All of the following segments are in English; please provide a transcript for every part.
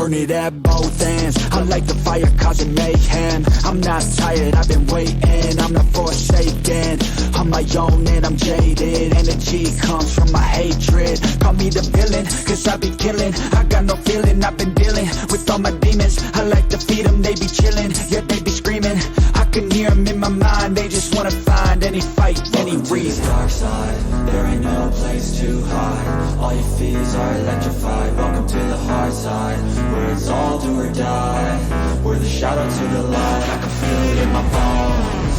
burn it at both ends. I like the fire causing mayhem. I'm not tired, I've been waiting, I'm not forsaken. I'm my own and I'm jaded. Energy comes from my hatred. Call me the villain, cause I be killing. I got no feeling, I've been dealing with all my demons. I like to feed them, they be chilling, yeah they be screaming. I can hear them in my mind, they just wanna find any fight, any reason. Dark side, there ain't no place to hide. All your fears are electrified. Welcome to the hard side, where it's all do or die. We're the shadow to the light, I can feel it in my bones.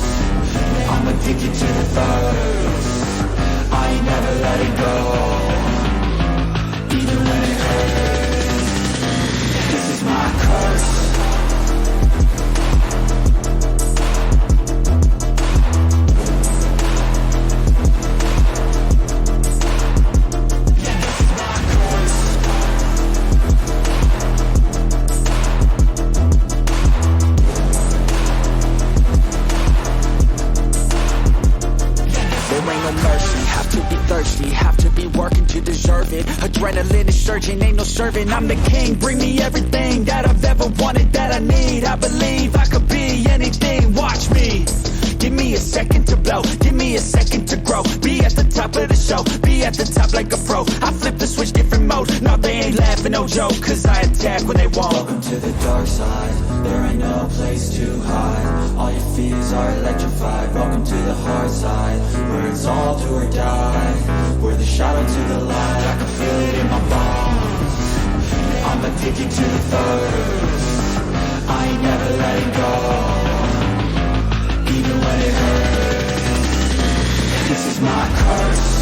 I'm addicted to the thirst, I ain't never letting go, even when it hurts. This is my curse. Have to be working to deserve it. Adrenaline is surging, ain't no serving. I'm the king, bring me everything that I've ever wanted, that I need. I believe I could be anything, watch me. Give me a second to blow, give me a second to grow. Be at the top of the show, be at the top like a pro. I flip the switch, different mode. No, they ain't laughing, no joke, cause I attack when they won't. Welcome to the dark side, there ain't no place to hide. All your fears are electrified. Welcome to the hard side, where it's all do or die. We're the shadow to the light, I can feel it in my bones. I'm addicted to the thirst, I ain't never letting go, even when it hurts. This is my curse.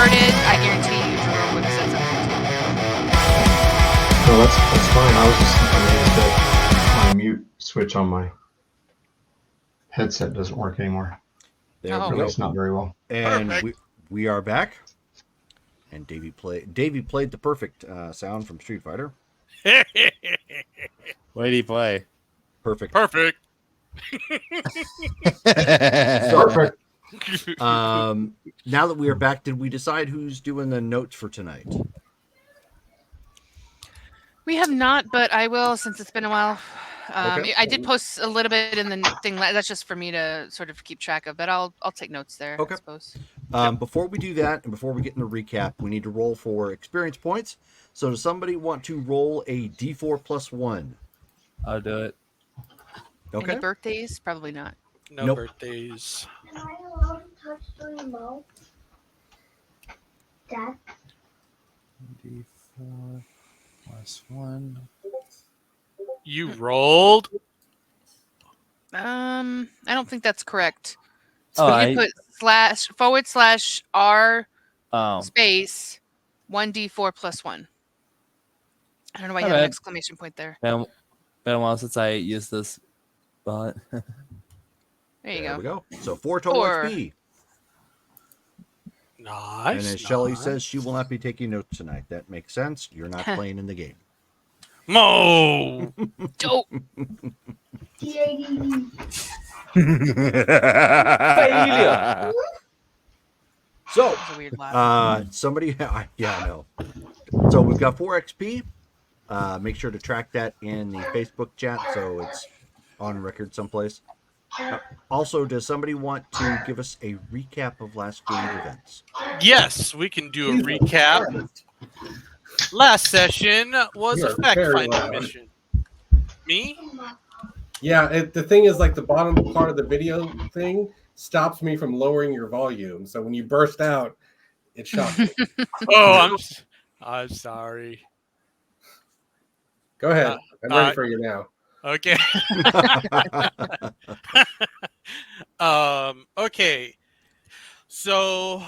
started, I guarantee you Jerome would have said something too. No, that's fine. I was just amazed that my mute switch on my headset doesn't work anymore. There Oh. At we go. least not very well. And Perfect. we are back. And Davey played the perfect sound from Street Fighter. What did he play? Perfect. Perfect. Perfect. Now that we are back, did we decide who's doing the notes for tonight? We have not, but I will since it's been a while. Okay. I did post a little bit in the thing. That's just for me to sort of keep track of, but I'll take notes there. Okay. I suppose. Before we do that, and before we get in the recap, we need to roll for experience points. So does somebody want to roll a D4 plus 1? I'll do it. Okay. Any birthdays? Probably not. No Nope. birthdays. Am I allowed to touch the remote? Dad? D4 plus 1. You rolled. I don't think that's correct. Oh, So you put //R Oh, space 1d4 plus 1. I don't know why you My have an bad. exclamation point there. been a while since I used this bot. There you There go. we go. So 4 total 4. XP. Nice. And as Shelly nice. says, she will not be taking notes tonight. That makes sense. You're not playing in the game. Mo. Oh, D-A-D-D. So, that was a weird laugh. somebody, yeah, I know. So we've got 4 XP. Make sure to track that in the Facebook chat so it's on record someplace. Also, does somebody want to give us a recap of last game's events? Yes, we can do a recap. Last session was You a are fact very finding loud. mission. Me? Yeah, the thing is, like, the bottom part of the video thing stops me from lowering your volume. So when you burst out, it shocks me. Oh, I'm sorry. Go ahead. I'm ready for you now. Okay. Okay. So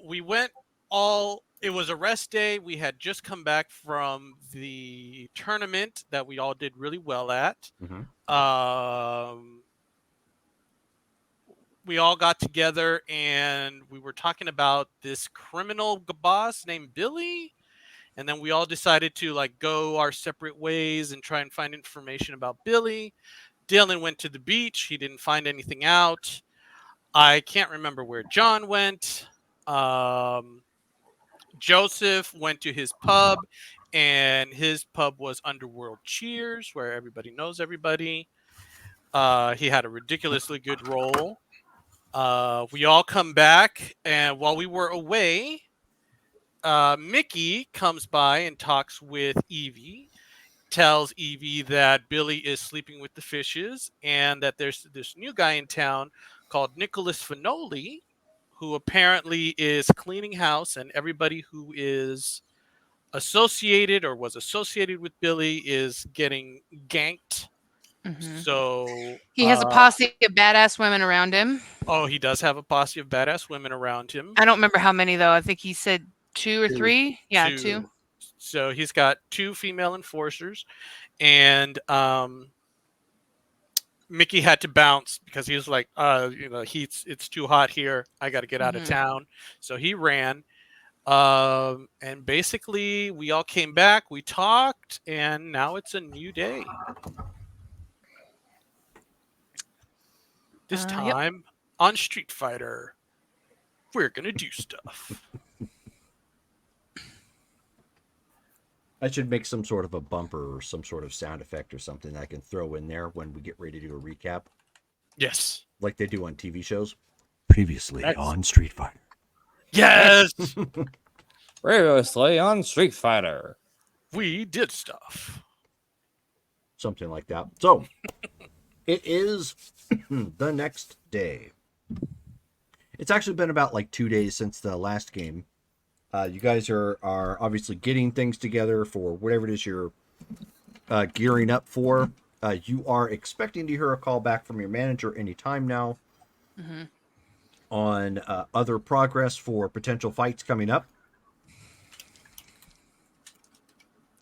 we went all. It was a rest day. We had just come back from the tournament that we all did really well at. We all got together and we were talking about this criminal boss named Billy. And then we all decided to like go our separate ways and try and find information about Billy. Dylan went to the beach. He didn't find anything out. I can't remember where John went. Joseph went to his pub, and his pub was Underworld Cheers, where everybody knows everybody. He had a ridiculously good role. We all come back, and while we were away, Mickey comes by and talks with Evie, tells Evie that Billy is sleeping with the fishes, and that there's this new guy in town called Nicholas Finoli, who apparently is cleaning house, and everybody who is associated or was associated with Billy is getting ganked. Mhm. So He has a posse of badass women around him. Oh, he does have a posse of badass women around him. I don't remember how many though. I think he said 2 or 3. Yeah, 2. Two. So he's got 2 female enforcers, and Mickey had to bounce because he was like, it's too hot here. I got to get out of town. So he ran. And basically, we all came back, we talked, and now it's a new day. This time on Street Fighter, we're going to do stuff. I should make some sort of a bumper or some sort of sound effect or something that I can throw in there when we get ready to do a recap. Yes. Like they do on TV shows. Previously on Street Fighter. Yes! Previously on Street Fighter. We did stuff. Something like that. So, it is the next day. It's actually been about like 2 days since the last game. You guys are obviously getting things together for whatever it is you're gearing up for. You are expecting to hear a call back from your manager anytime now. on other progress for potential fights coming up.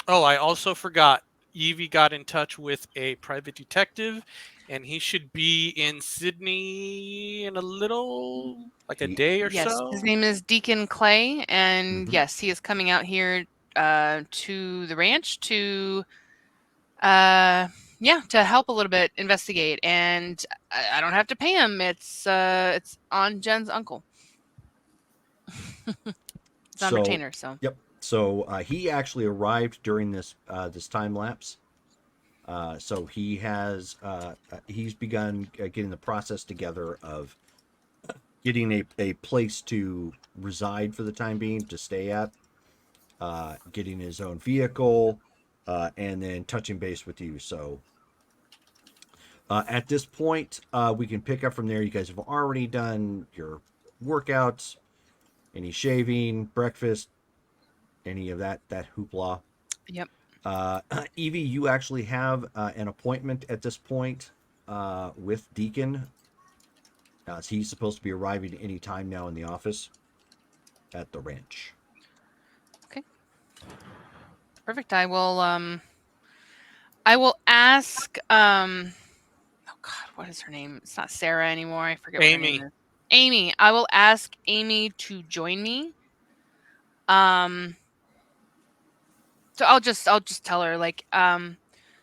Oh, I also forgot. Evie got in touch with a private detective, and he should be in Sydney in a little, like a day or Yes, so. his name is Deacon Clay, and Mhm. yes, he is coming out here to the ranch to to help a little bit investigate. And I don't have to pay him. It's on Jen's uncle. It's on So, retainer, so yep. So he actually arrived during this time lapse. So he's begun getting the process together of getting a place to reside for the time being, to stay at, getting his own vehicle, and then touching base with you. So at this point, we can pick up from there. You guys have already done your workouts, any shaving, breakfast, any of that hoopla. yep. Evie, you actually have an appointment at this point with Deacon. He's supposed to be arriving any time now in the office at the ranch. Okay. Perfect. I will ask oh God, what is her name? It's not Sarah anymore. I forget what her Amy. name is. Amy. I will ask Amy to join me. So I'll just tell her, like,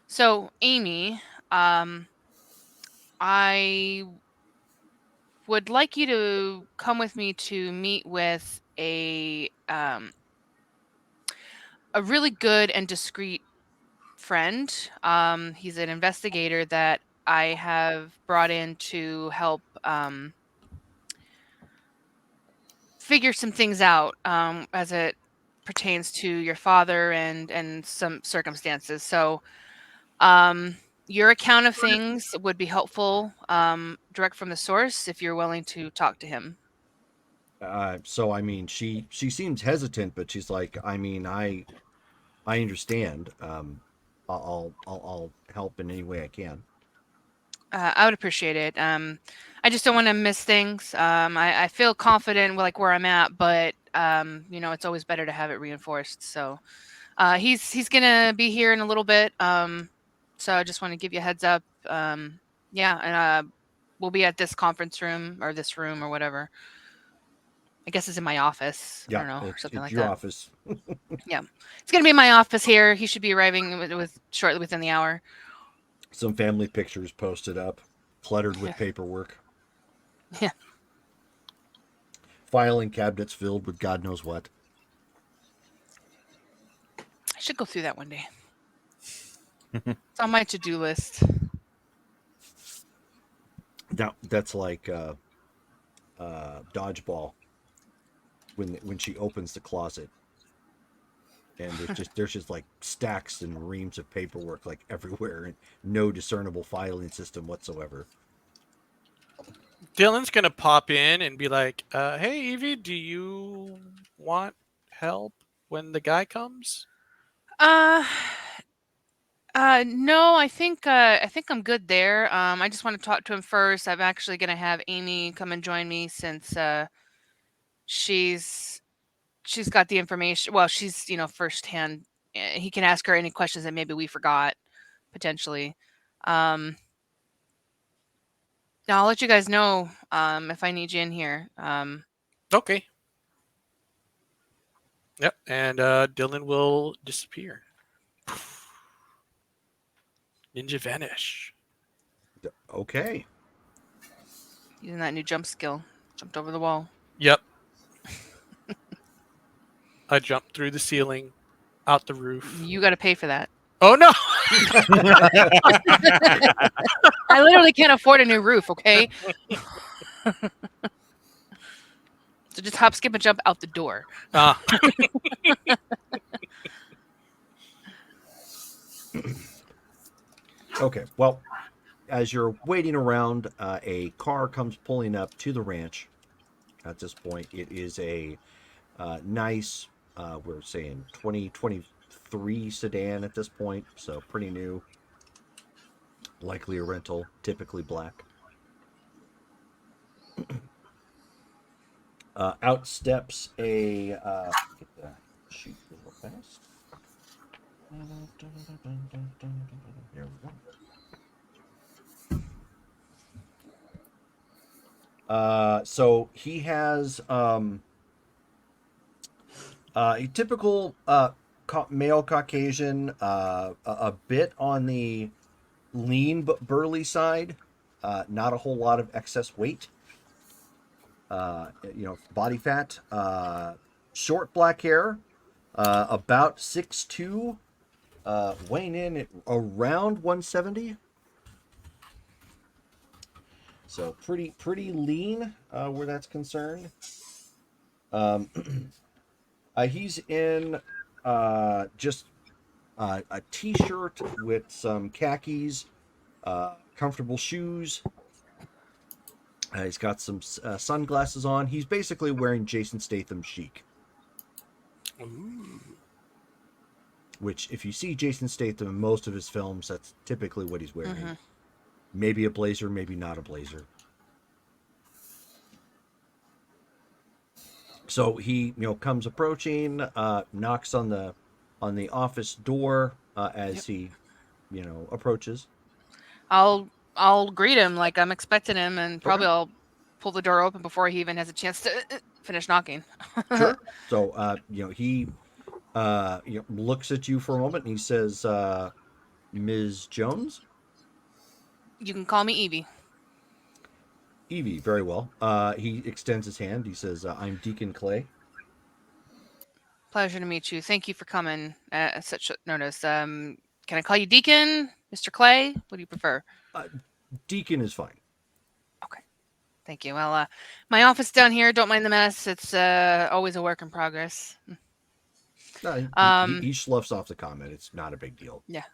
so Amy, I would like you to come with me to meet with a really good and discreet friend. He's an investigator that I have brought in to help figure some things out as it pertains to your father and some circumstances. So your account of things would be helpful, direct from the source, if you're willing to talk to him. So I mean, she seems hesitant, but she's like, I mean, I understand. I'll help in any way I can. I would appreciate it. I just don't want to miss things. I feel confident, like, where I'm at, but it's always better to have it reinforced. So he's gonna be here in a little bit. So I just want to give you a heads up. And we'll be at this conference room or this room or whatever. I guess it's in my office. I don't know, or something it's like your that. office. Yeah, it's gonna be in my office here. He should be arriving with shortly within the hour. Some family pictures posted up, cluttered with Yeah. paperwork. Yeah. Filing cabinets filled with God knows what. I should go through that one day. It's on my to-do list. That's like dodgeball. When she opens the closet, and there's just like stacks and reams of paperwork like everywhere, and no discernible filing system whatsoever. Dylan's gonna pop in and be like, "Hey, Evie, do you want help when the guy comes?" No, I think I'm good there. I just want to talk to him first. I'm actually gonna have Amy come and join me since she's got the information. Well, she's firsthand. He can ask her any questions that maybe we forgot potentially. Now I'll let you guys know if I need you in here. Okay. Yep, and Dylan will disappear. Ninja vanish. Okay. Using that new jump skill, jumped over the wall. Yep. I jumped through the ceiling, out the roof. You got to pay for that. Oh no! I literally can't afford a new roof. Okay. So just hop, skip, and jump out the door. Okay. Well, as you're waiting around, a car comes pulling up to the ranch. At this point, it is a nice, we're saying 2023 sedan at this point, so pretty new. Likely a rental, typically black. Out steps a get the sheet real fast. There we go. So he has a typical male Caucasian, a bit on the lean but burly side, not a whole lot of excess weight. Body fat, short black hair, about 6'2", weighing in at around 170. So pretty lean where that's concerned. He's in just a t-shirt with some khakis, comfortable shoes. He's got some sunglasses on. He's basically wearing Jason Statham chic. Ooh. Which, if you see Jason Statham in most of his films, that's typically what he's wearing. Mm-hmm. Maybe a blazer, maybe not a blazer. So he, comes approaching, knocks on the office door as he, approaches. I'll greet him like I'm expecting him, and probably I'll pull the door open before he even has a chance to finish knocking. Sure. So, he looks at you for a moment and he says, Ms. Jones? You can call me Evie. Evie, very well. He extends his hand. He says, I'm Deacon Clay. Pleasure to meet you. Thank you for coming at such short notice. Can I call you Deacon, Mr. Clay? What do you prefer? Deacon is fine. Okay. Thank you. Well, my office down here, don't mind the mess. It's always a work in progress. No, he sloughs off the comment. It's not a big deal. Yeah.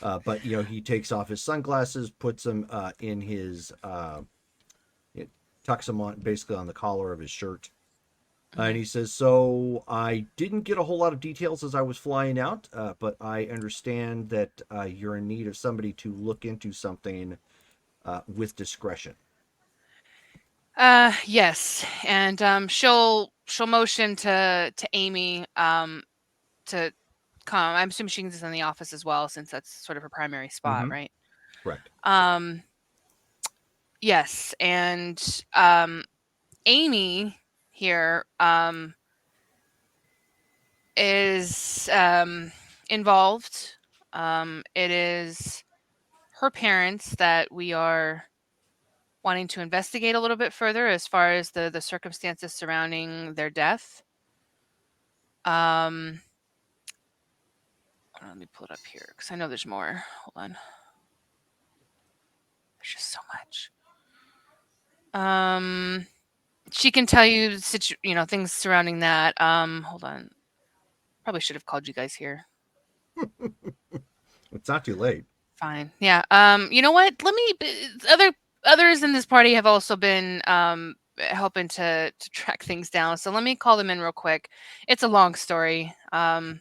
But, he takes off his sunglasses, puts them in his... tucks them on basically on the collar of his shirt. And he says, so I didn't get a whole lot of details as I was flying out, but I understand that you're in need of somebody to look into something with discretion. Yes. And she'll motion to Amy to come. I'm assuming she's in the office as well, since that's sort of her primary spot, Mhm. right? Correct. Yes, and Amy here is involved. It is her parents that we are wanting to investigate a little bit further as far as the circumstances surrounding their death. Let me pull it up here because I know there's more. Hold on. There's just so much. She can tell you, things surrounding that. Hold on. Probably should have called you guys here. It's not too late. Fine. Yeah. You know what? Others in this party have also been helping to track things down. So let me call them in real quick. It's a long story. And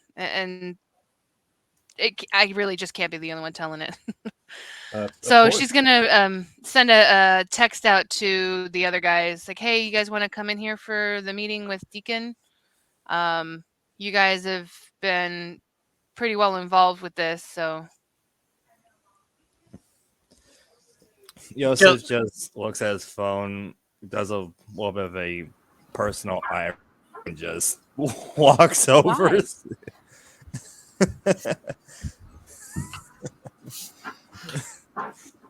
I really just can't be the only one telling it. So she's gonna send a text out to the other guys, like, "Hey, you guys want to come in here for the meeting with Deacon? You guys have been pretty well involved with this, so." Yosef just looks at his phone, does a little bit of a personal eye, and just walks over.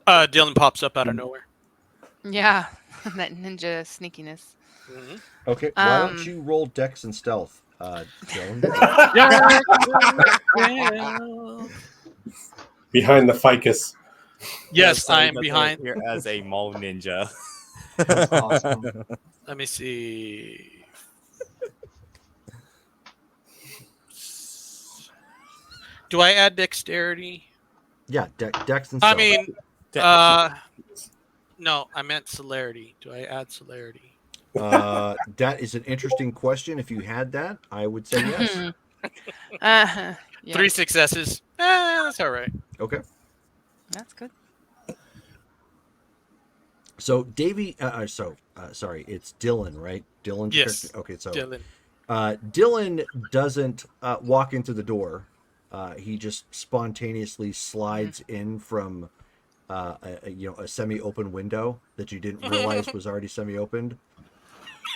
Dylan pops up out of nowhere. Yeah, that ninja sneakiness. Mm-hmm. Okay, why don't you roll Dex and Stealth, Dylan? Behind the ficus. Yes, I am behind. Here as a mole ninja. That's awesome. Let me see. Do I add dexterity? Yeah, Dex and Stealth. I mean, no, I meant celerity. Do I add celerity? That is an interesting question. If you had that, I would say yes. Yeah. 3 successes. That's all right. Okay. That's good. So Davey, sorry, it's Dylan, right? Dylan's Yes, character? Okay, so Dylan. Dylan doesn't walk into the door. He just spontaneously slides in from a semi-open window that you didn't realize was already semi-opened.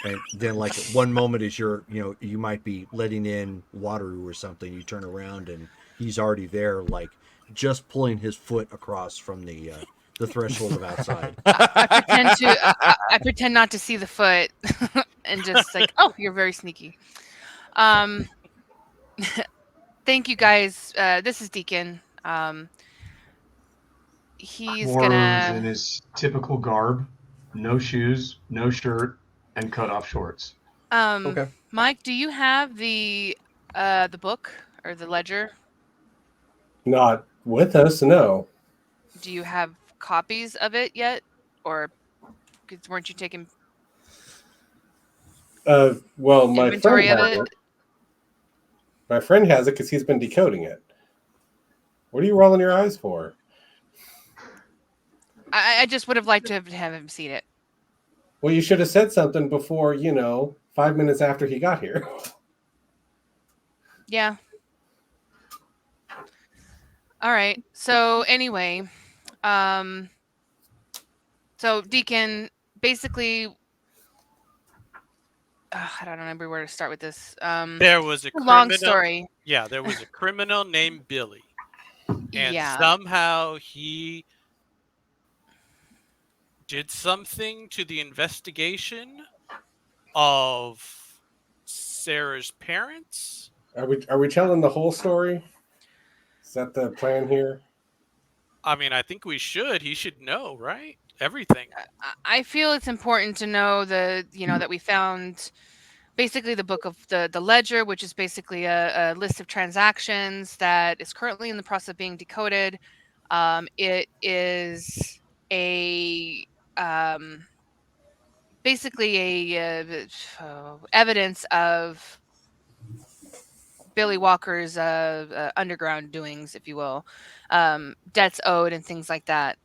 And then, like, one moment as you might be letting in water or something, you turn around and he's already there, like, just pulling his foot across from the threshold of outside. I pretend not to see the foot and just like, oh, you're very sneaky. Thank you guys. This is Deacon. He's War's in gonna. his typical garb, no shoes, no shirt, and cut off shorts. Okay. Mike, do you have the book or the ledger? Not with us, no. Do you have copies of it yet, or weren't you taking Well, my inventory friend of has it? it. My friend has it because he's been decoding it. What are you rolling your eyes for? I just would have liked to have him seen it. Well, you should have said something before, 5 minutes after he got here. Yeah. All right. So anyway, so Deacon, basically, I don't remember where to start with this. There was a long criminal. story. Yeah, there was a criminal named Billy, and Yeah. somehow he did something to the investigation of Sarah's parents. Are we telling the whole story? Is that the plan here? I mean, I think we should. He should know, right? Everything. I feel it's important to know that we found basically the book of the ledger, which is basically a list of transactions that is currently in the process of being decoded. It is a basically a evidence of Billy Walker's underground doings, if you will, debts owed and things like that.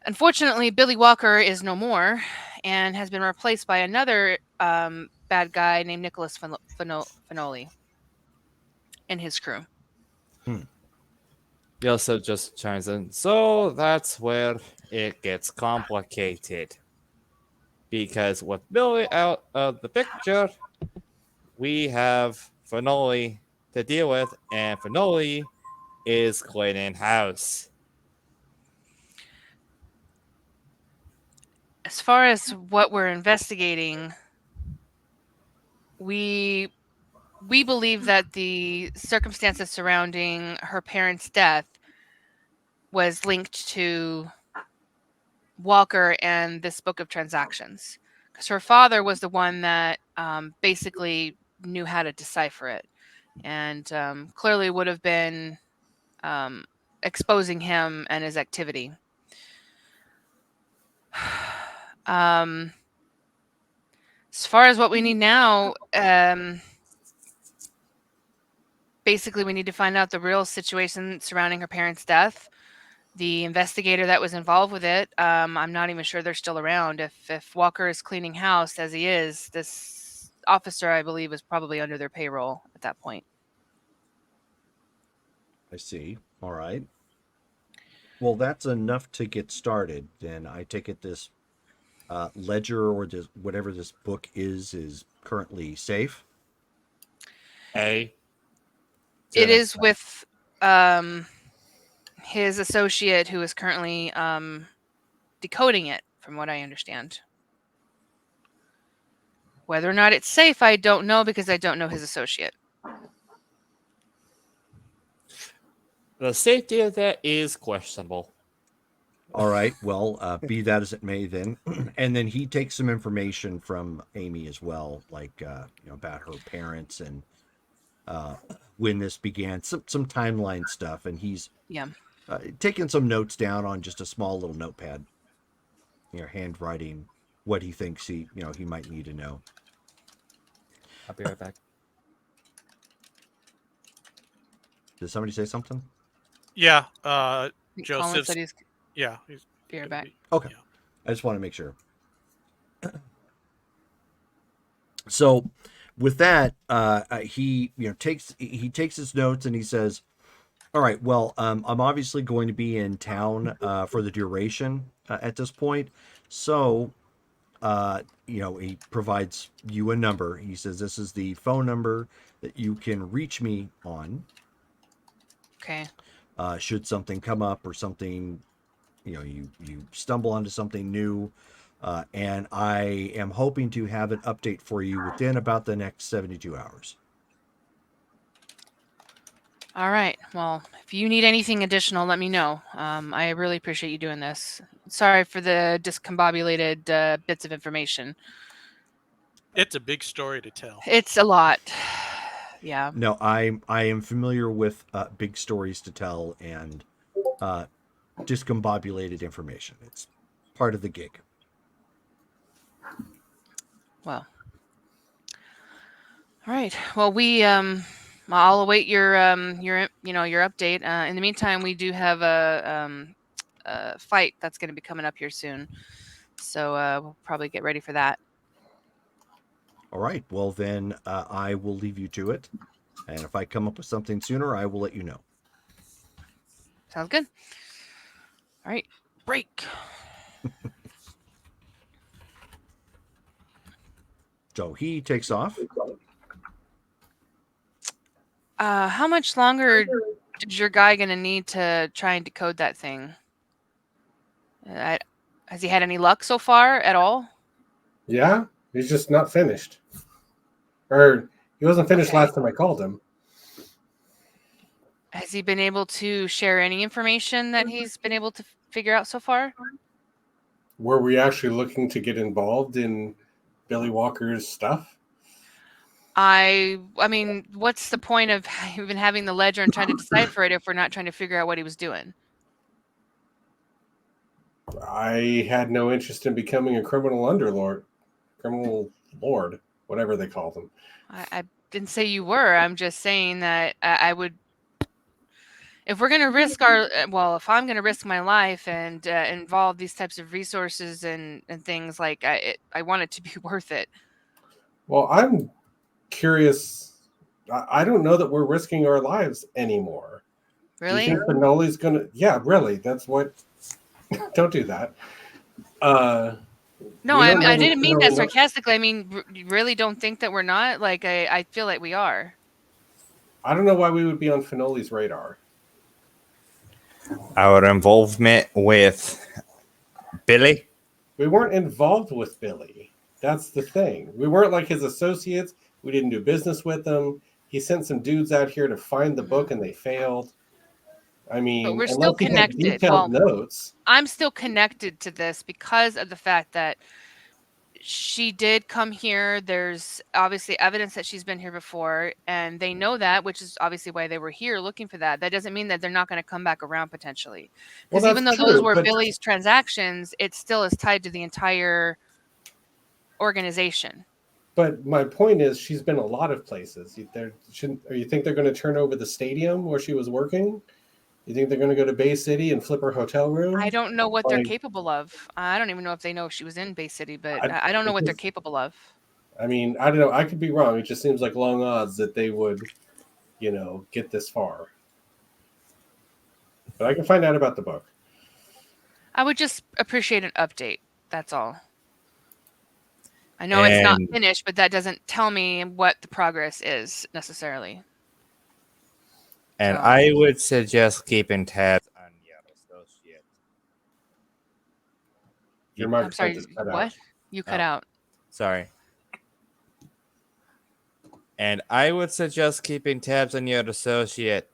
Unfortunately, Billy Walker is no more and has been replaced by another bad guy named Nicholas Finoli and his crew. He also just chimes in. So that's where it gets complicated. Because with Billy out of the picture, we have Finoli to deal with, and Finoli is cleaning house. As far as what we're investigating, we believe that the circumstances surrounding her parents' death was linked to Walker and this book of transactions, because her father was the one that basically knew how to decipher it, and clearly would have been exposing him and his activity. As far as what we need now, basically we need to find out the real situation surrounding her parents' death. The investigator that was involved with it, I'm not even sure they're still around. If Walker is cleaning house as he is, this officer, I believe, is probably under their payroll at that point. I see. All right. Well, that's enough to get started. Then I take it this ledger or this, whatever this book is currently safe. Hey. It is with his associate, who is currently decoding it, from what I understand. Whether or not it's safe, I don't know, because I don't know his associate. The safety of that is questionable. All right. Well, be that as it may, then, and then he takes some information from Amy as well, like about her parents and when this began, some timeline stuff, and he's taking some notes down on just a small little notepad, handwriting what he thinks he might need to know. I'll be right back. Did somebody say something? Yeah, Colin Joseph. said he's Yeah, he's be right back. Okay. Yeah. I just want to make sure. So with that, he takes his notes and he says, "All right, well, I'm obviously going to be in town for the duration at this point, so." He provides you a number. He says, "This is the phone number that you can reach me on. Okay. Should something come up or something, you stumble onto something new, and I am hoping to have an update for you within about the next 72 hours." All right. Well, if you need anything additional, let me know. I really appreciate you doing this. Sorry for the discombobulated bits of information. It's a big story to tell. It's a lot. Yeah. No, I am familiar with big stories to tell and discombobulated information. It's part of the gig. Well. All right. Well, I'll await your update. In the meantime, we do have a fight that's going to be coming up here soon, so we'll probably get ready for that. All right. Well, then I will leave you to it. And if I come up with something sooner, I will let you know. Sounds good. All right. Break. So he takes off. How much longer is your guy going to need to try and decode that thing? Has he had any luck so far at all? Yeah, he's just not finished. Or he wasn't finished last time I called him. Has he been able to share any information that he's been able to figure out so far? Were we actually looking to get involved in Billy Walker's stuff? I mean, what's the point of even having the ledger and trying to decipher it if we're not trying to figure out what he was doing? I had no interest in becoming a criminal lord, whatever they called him. I didn't say you were. I'm just saying that I would, if we're going to risk if I'm going to risk my life and involve these types of resources and things, like I want it to be worth it. Well, I'm curious. I don't know that we're risking our lives anymore. Really? Do you think Finoli's gonna? Yeah, really. That's what. Don't do that. No, I didn't mean that sarcastically. I mean, you really don't think that we're not? Like, I feel like we are. I don't know why we would be on Finoli's radar. Our involvement with Billy? We weren't involved with Billy. That's the thing. We weren't like his associates. We didn't do business with them. He sent some dudes out here to find the book and they failed. I mean, but we're still connected. Detailed notes. I'm still connected to this because of the fact that she did come here. There's obviously evidence that she's been here before, and they know that, which is obviously why they were here looking for that. That doesn't mean that they're not going to come back around potentially. Because even though those were Billy's transactions, it still is tied to the entire organization. But my point is, she's been a lot of places. You think they're going to turn over the stadium where she was working? You think they're going to go to Bay City and flip her hotel room? I don't know what they're capable of. I don't even know if they know she was in Bay City, but I don't know what they're capable of. I mean, I don't know. I could be wrong. It just seems like long odds that they would, get this far. But I can find out about the book. I would just appreciate an update. That's all. I know it's not finished, but that doesn't tell me what the progress is necessarily. And I would suggest keeping tabs on your associate. I'm sorry, what? You cut out. Sorry. And I would suggest keeping tabs on your associate.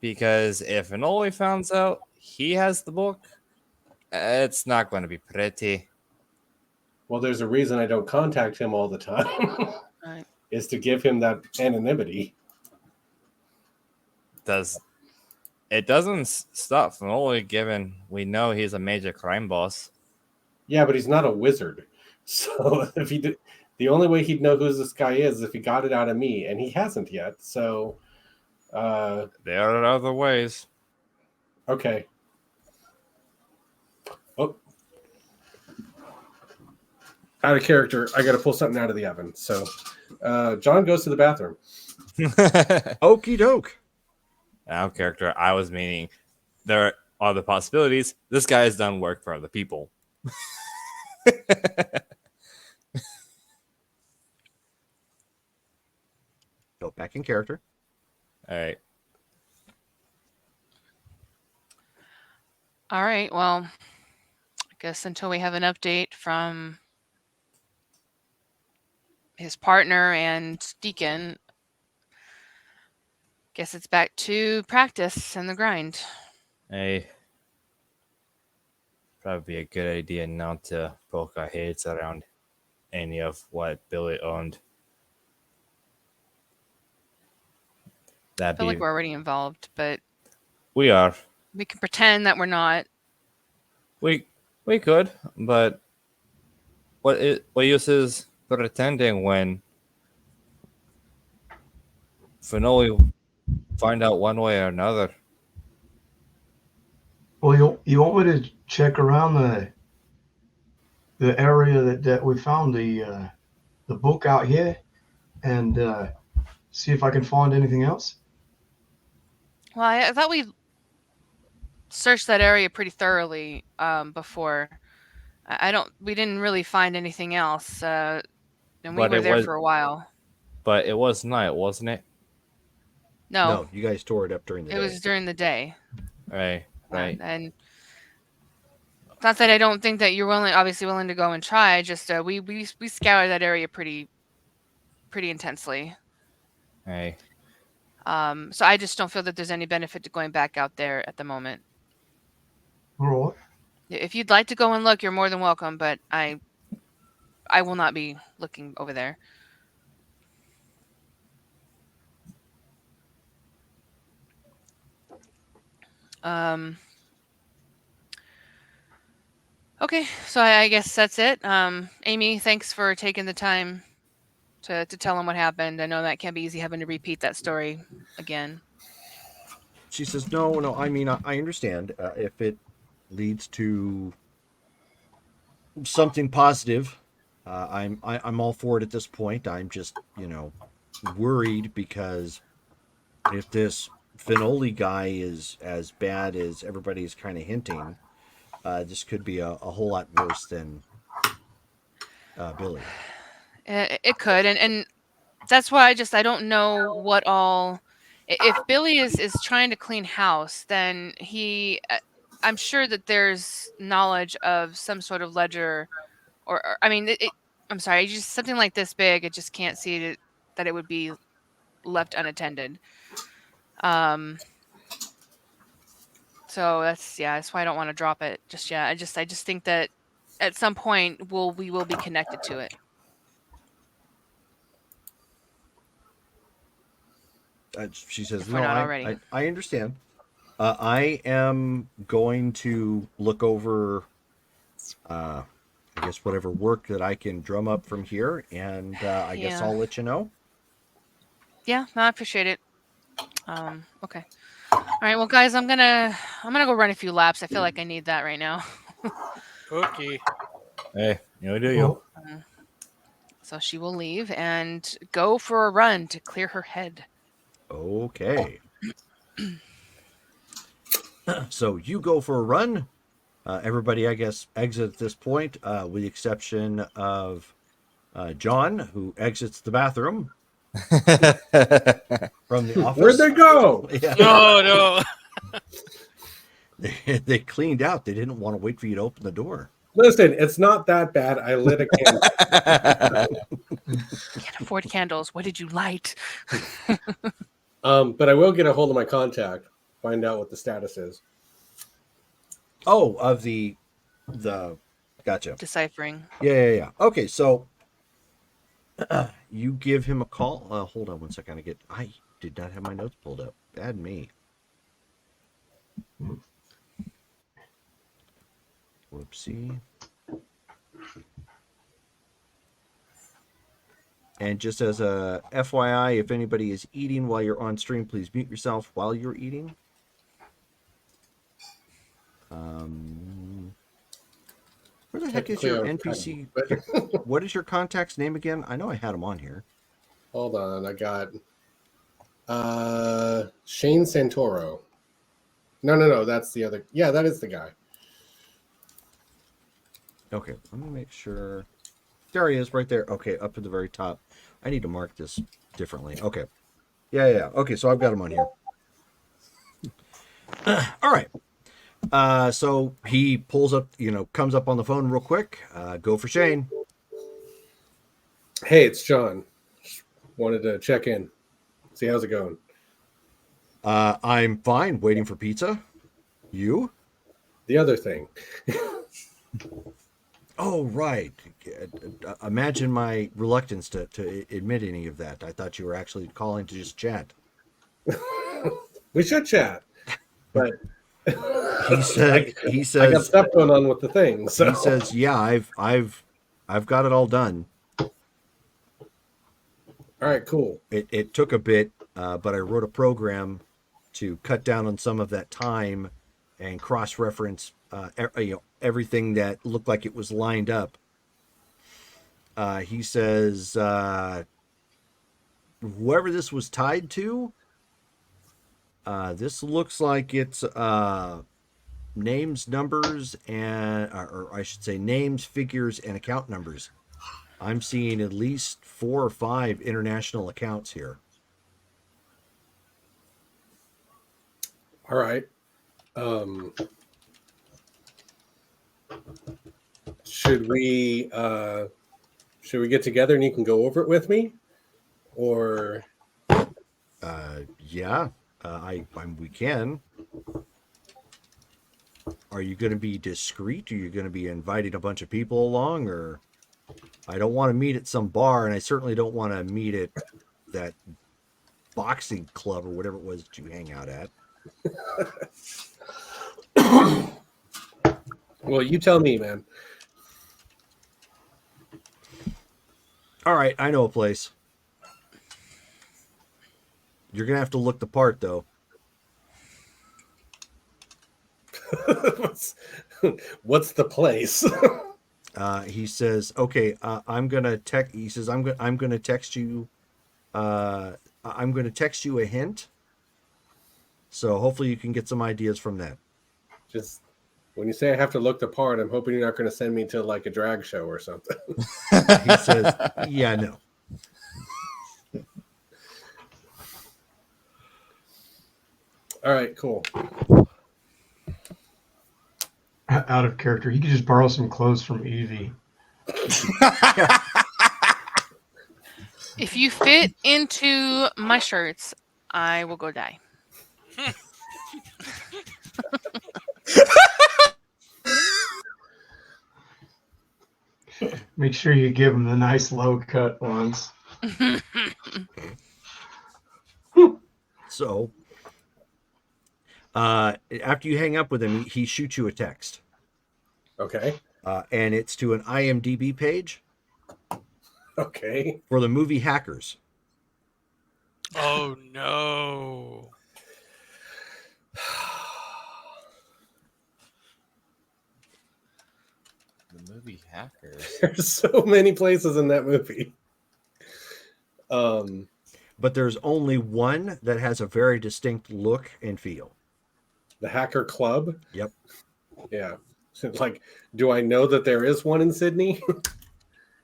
Because if Finoli finds out he has the book, it's not going to be pretty. Well, there's a reason I don't contact him all the time. Right. Is to give him that anonymity. It doesn't stop Finoli, given we know he's a major crime boss. Yeah, but he's not a wizard. So if he did, the only way he'd know who this guy is if he got it out of me, and he hasn't yet. So there are other ways. Okay. Oh. out of character. I got to pull something out of the oven. So John goes to the bathroom. Okie doke. Out of character. I was meaning there are the possibilities. This guy has done work for other people. Go back in character. All right. All right. Well, I guess until we have an update from his partner and Deacon, guess it's back to practice and the grind. Hey. Probably be a good idea not to poke our heads around any of what Billy owned. I That'd feel be. like we're already involved, but We are. we can pretend that we're not. We could, but what use is pretending when finally find out one way or another? Well, you want me to check around the area that we found the book out here and see if I can find anything else? Well, I thought we searched that area pretty thoroughly before. We didn't really find anything else, and we But were it there was- for a while. But it was night, wasn't it? No, You guys tore it up during the it day. was during the day. Right. And not that I don't think that you're obviously willing to go and try. Just we scoured that area pretty intensely. Right. So I just don't feel that there's any benefit to going back out there at the moment. All right. If you'd like to go and look, you're more than welcome. But I will not be looking over there. Okay, so I guess that's it. Amy, thanks for taking the time to tell him what happened. I know that can't be easy having to repeat that story again. She says, no, I mean, I understand. If it leads to something positive, I'm all for it at this point. I'm just, worried because if this Finoli guy is as bad as everybody's kind of hinting, this could be a whole lot worse than Billy. It could, and that's why I don't know what all. If Billy is trying to clean house, then I'm sure that there's knowledge of some sort of ledger, or I mean, I'm sorry, just something like this big, I just can't see that it would be left unattended. So that's why I don't want to drop it just yet. I just think that at some point we will be connected to it. She says, If we're no, not already. I understand. I am going to look over, I guess, whatever work that I can drum up from here, and I guess I'll let you know. Yeah, no, I appreciate it. Okay. All right, well, guys, I'm gonna go run a few laps. I feel like I need that right now. Okay. Hey, do you? So she will leave and go for a run to clear her head. Okay. So you go for a run. Everybody, I guess, exit at this point, with the exception of John, who exits the bathroom from the office. Where'd they go? Yeah. No. They cleaned out. They didn't want to wait for you to open the door. Listen, it's not that bad. I lit a candle. Can't afford candles. What did you light? But I will get a hold of my contact, find out what the status is. Oh, of the gotcha. Deciphering. Yeah. Okay, so you give him a call. Hold on one second. I did not have my notes pulled up. Bad me. Whoopsie. And just as a FYI, if anybody is eating while you're on stream, please mute yourself while you're eating. Where the heck is your Technically, NPC? but What is your contact's name again? I know I had him on here. hold on, I got Shane Santoro. No, that's the other. Yeah, that is the guy. Okay, let me make sure. There he is, right there. Okay, up at the very top. I need to mark this differently. Okay. Yeah. Okay, so I've got him on here. All right. So he pulls up, comes up on the phone real quick. Go for Shane. Hey, it's John. Just wanted to check in, see how's it going. I'm fine, waiting for pizza. You? The other thing. Oh, right. Imagine my reluctance to admit any of that. I thought you were actually calling to just chat. We should chat, but He said. He I got says. stuff going on with the thing. So He says, "Yeah, I've got it all done. all right, cool. It took a bit, but I wrote a program to cut down on some of that time and cross-reference, everything that looked like it was lined up." He says, "Whoever this was tied to, this looks like it's names, numbers, or I should say names, figures, and account numbers. I'm seeing at least 4 or 5 international accounts here." All right. Should we get together and you can go over it with me, or Yeah, we can. Are you going to be discreet? Are you going to be inviting a bunch of people along, or I don't want to meet at some bar, and I certainly don't want to meet at that boxing club or whatever it was that you hang out at. well, you tell me, man. All right, I know a place. You're going to have to look the part, though. What's the place? He says, "Okay, I'm gonna text." He says, "I'm gonna text you. I'm gonna text you a hint. So hopefully you can get some ideas from that." Just when you say I have to look the part, I'm hoping you're not going to send me to like a drag show or something. He says, "Yeah, no." All right, cool. Out of character. He could just borrow some clothes from Evie. If you fit into my shirts, I will go die. Make sure you give him the nice low cut ones. So, after you hang up with him, he shoots you a text. Okay. And it's to an IMDb page Okay. for the movie Hackers. Oh no. The movie Hackers. There's so many places in that movie. But there's only one that has a very distinct look and feel. The Hacker Club. Yep. Yeah. Like, do I know that there is one in Sydney?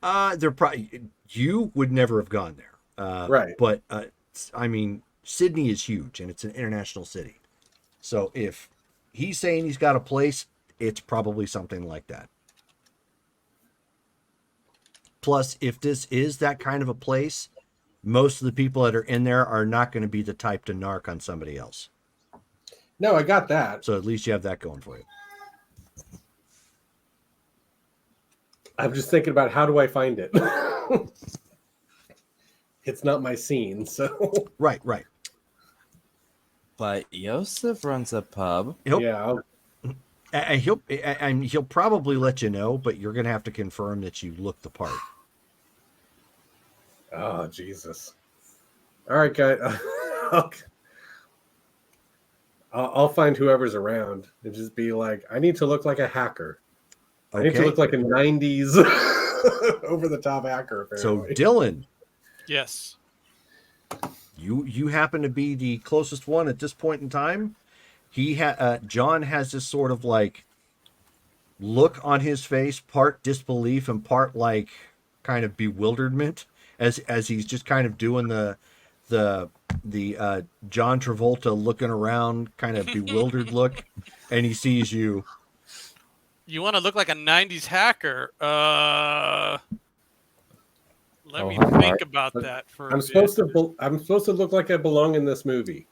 They're probably, you would never have gone there. Right. But I mean, Sydney is huge and it's an international city. So if he's saying he's got a place, it's probably something like that. Plus, if this is that kind of a place, most of the people that are in there are not going to be the type to narc on somebody else. No, I got that. So at least you have that going for you. I'm just thinking about how do I find it? It's not my scene, so Right. But Yosef runs a pub. yeah. And he'll probably let you know, but you're going to have to confirm that you look the part. Oh, Jesus. All right, guys. I'll find whoever's around and just be like, I need to look like a hacker. I need to Okay. look like a 90s over the top hacker, So apparently. Dylan, Yes. you happen to be the closest one at this point in time. John has this sort of like look on his face, part disbelief and part like kind of bewilderment as he's just kind of doing the John Travolta looking around kind of bewildered look, and he sees you. You want to look like a 90s hacker? Let me Oh, think about that for a I'm bit. supposed to look like I belong in this movie.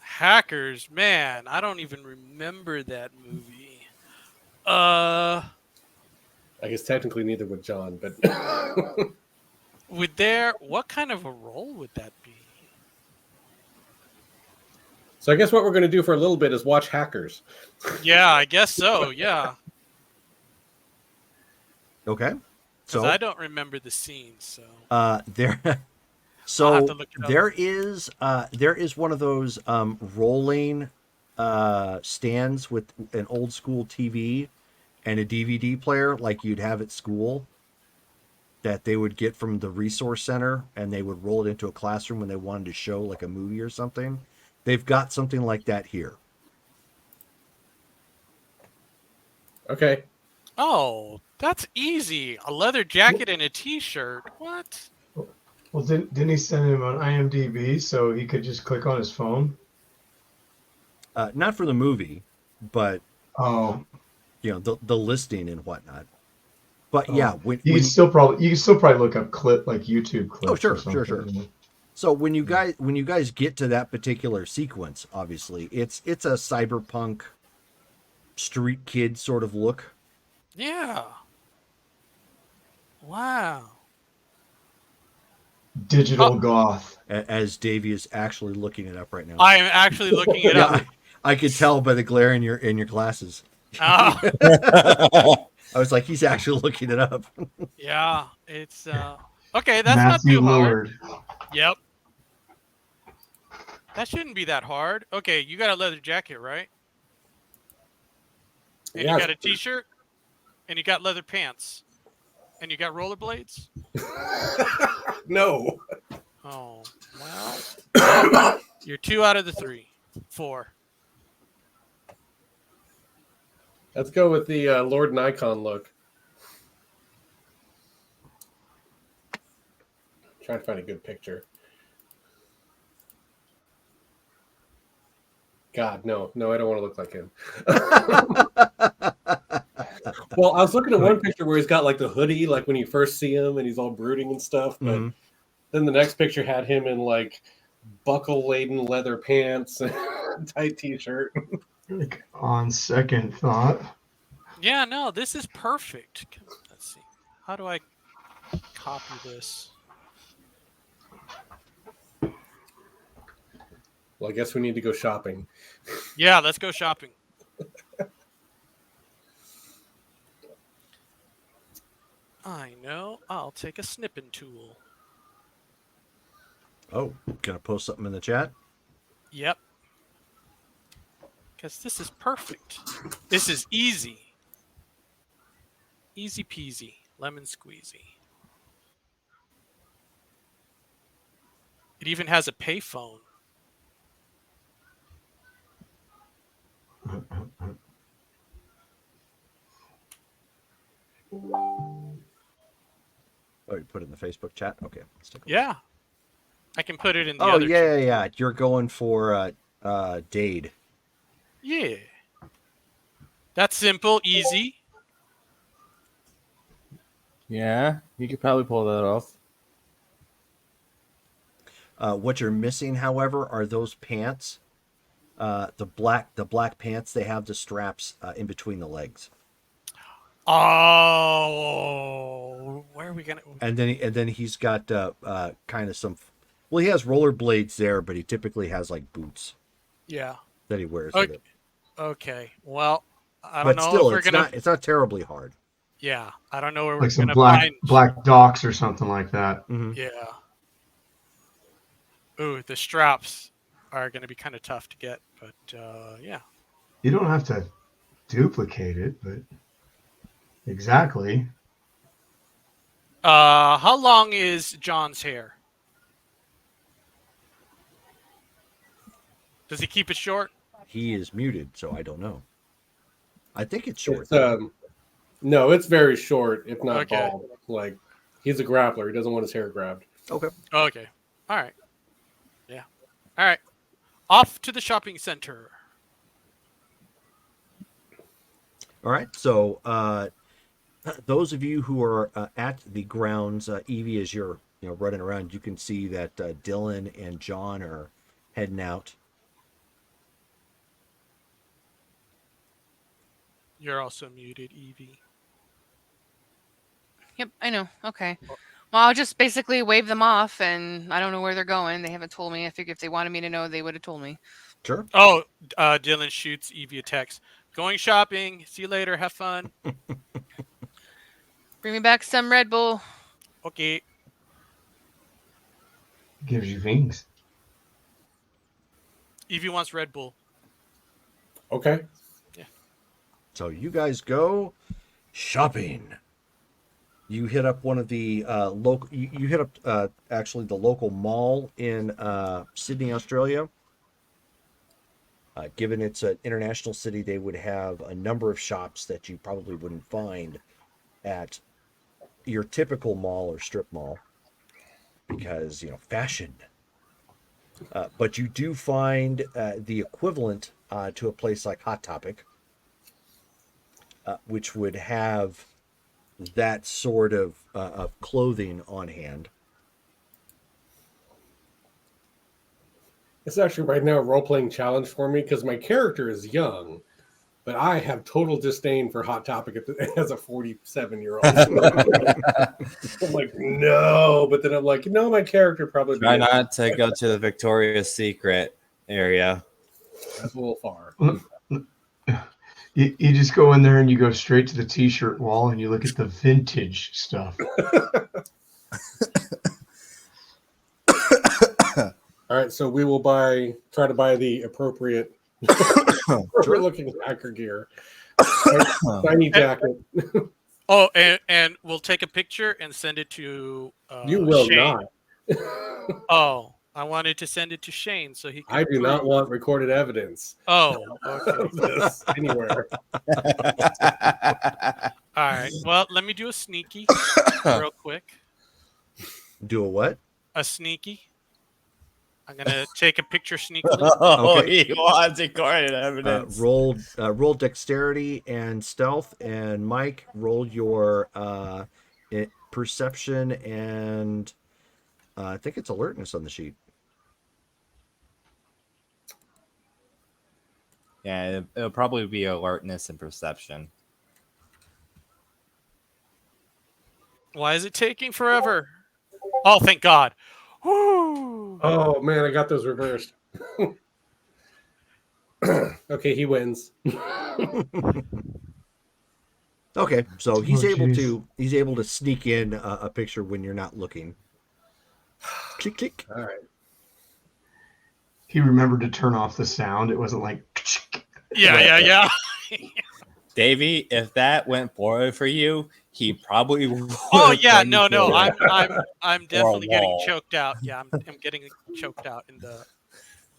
Hackers, man, I don't even remember that movie. Uh, I guess technically neither would John, but what kind of a role would that be? so I guess what we're going to do for a little bit is watch Hackers. Yeah, I guess so. Yeah, Okay. because So I don't remember the scene. So there I'll have so to look it up. there is one of those rolling stands with an old school TV and a DVD player like you'd have at school that they would get from the resource center, and they would roll it into a classroom when they wanted to show like a movie or something. They've got something like that here. Okay. Oh, that's easy. A leather jacket and a T-shirt. What? Well, didn't he send him on IMDb so he could just click on his phone? Not for the movie, but Oh, you know the listing and whatnot. But oh. yeah, You can still probably look up YouTube clips. Oh, sure, or something. sure. So when you guys get to that particular sequence, obviously it's a cyberpunk street kid sort of look. Yeah. Wow. Digital goth. As Davey is actually looking it up right now. I am actually looking it up. I could tell by the glare in your glasses. Oh, I was like, he's actually looking it up. yeah. It's okay. That's Matthew not too hard. Lillard. Yep. That shouldn't be that hard. Okay, you got a leather jacket, right? And Yeah. you got a T-shirt, and you got leather pants, and you got rollerblades. No. Oh, well. You're 2 out of the 3. 4. Let's go with the Lord Nikon look. Trying to find a good picture. God, no, I don't want to look like him. Well, I was looking at one picture where he's got like the hoodie, like when you first see him and he's all brooding and stuff. But Mhm. then the next picture had him in like buckle-laden leather pants and tight t-shirt. On second thought, Yeah, no, this is perfect. Let's see. How do I copy this? Well, I guess we need to go shopping. Yeah, let's go shopping. I know. I'll take a snipping tool. Oh, can I post something in the chat? Yep. Because this is perfect. This is easy. Easy peasy. Lemon squeezy. It even has a payphone. Oh, you put it in the Facebook chat? Okay. Let's take a look. Yeah. I can put it in the Oh, other. yeah. You're going for Dade. Yeah. That's simple, easy. Yeah, you could probably pull that off. What you're missing, however, are those pants. The black pants. They have the straps in between the legs. Oh, where are we gonna? And then he's got kind of some. Well, he has rollerblades there, but he typically has like boots Yeah. that he wears. Okay. With it. Okay. Well, I don't But know still, if we're gonna. it's not terribly hard. Yeah, I don't know where like we're some gonna black find. black docs or something like that. Mhm. Yeah. Ooh, the straps are gonna be kind of tough to get, but yeah. You don't have to duplicate it, but Exactly. How long is John's hair? Does he keep it short? He is muted, so I don't know. I think it's short. It's no, it's very short, if not Okay. bald. Like he's a grappler. He doesn't want his hair grabbed. Okay. Okay. All right. Yeah. All right. Off to the shopping center. All right. So those of you who are at the grounds, Evie, as you're running around, you can see that Dylan and John are heading out. You're also muted, Evie. Yep, I know. Okay. Well, I'll just basically wave them off, and I don't know where they're going. They haven't told me. I figure if they wanted me to know, they would have told me. Sure. Oh, Dylan shoots Evie a text. Going shopping. See you later. Have fun. Bring me back some Red Bull. Okay. Gives you wings. Evie wants Red Bull. Okay. So you guys go shopping. You hit up one of the local. You hit up actually the local mall in Sydney, Australia. Given it's an international city, they would have a number of shops that you probably wouldn't find at your typical mall or strip mall, because fashion. But you do find the equivalent to a place like Hot Topic, which would have that sort of clothing on hand. It's actually right now a role-playing challenge for me because my character is young, but I have total disdain for Hot Topic as a 47-year-old. I'm like, no, but then I'm like, my character probably Try not to go to the Victoria's Secret area. That's a little far. You just go in there and you go straight to the t-shirt wall and you look at the vintage stuff. All right, so we will try to buy the appropriate looking hacker gear. Shiny jacket. Oh, and we'll take a picture and send it to You will Shane. not. Oh, I wanted to send it to Shane so he can I do not approve. want recorded evidence Oh, okay. of this anywhere. All right. Well, let me do a sneaky real quick. Do a what? A sneaky. I'm gonna take a picture sneakily. Oh, Okay. he wants recorded evidence. Roll dexterity and stealth, and Mike, roll your perception and I think it's alertness on the sheet. Yeah, it'll probably be alertness and perception. Why is it taking forever? Oh, thank God. Woo. Oh man, I got those reversed. Okay, he wins. Okay, so he's Oh, able geez. to sneak in a picture when you're not looking. Click click. All right. He remembered to turn off the sound. It wasn't like Yeah. Davey, if that went forward for you, he probably would. Oh yeah, have no. been I'm definitely getting wall. choked out. Yeah, I'm getting choked out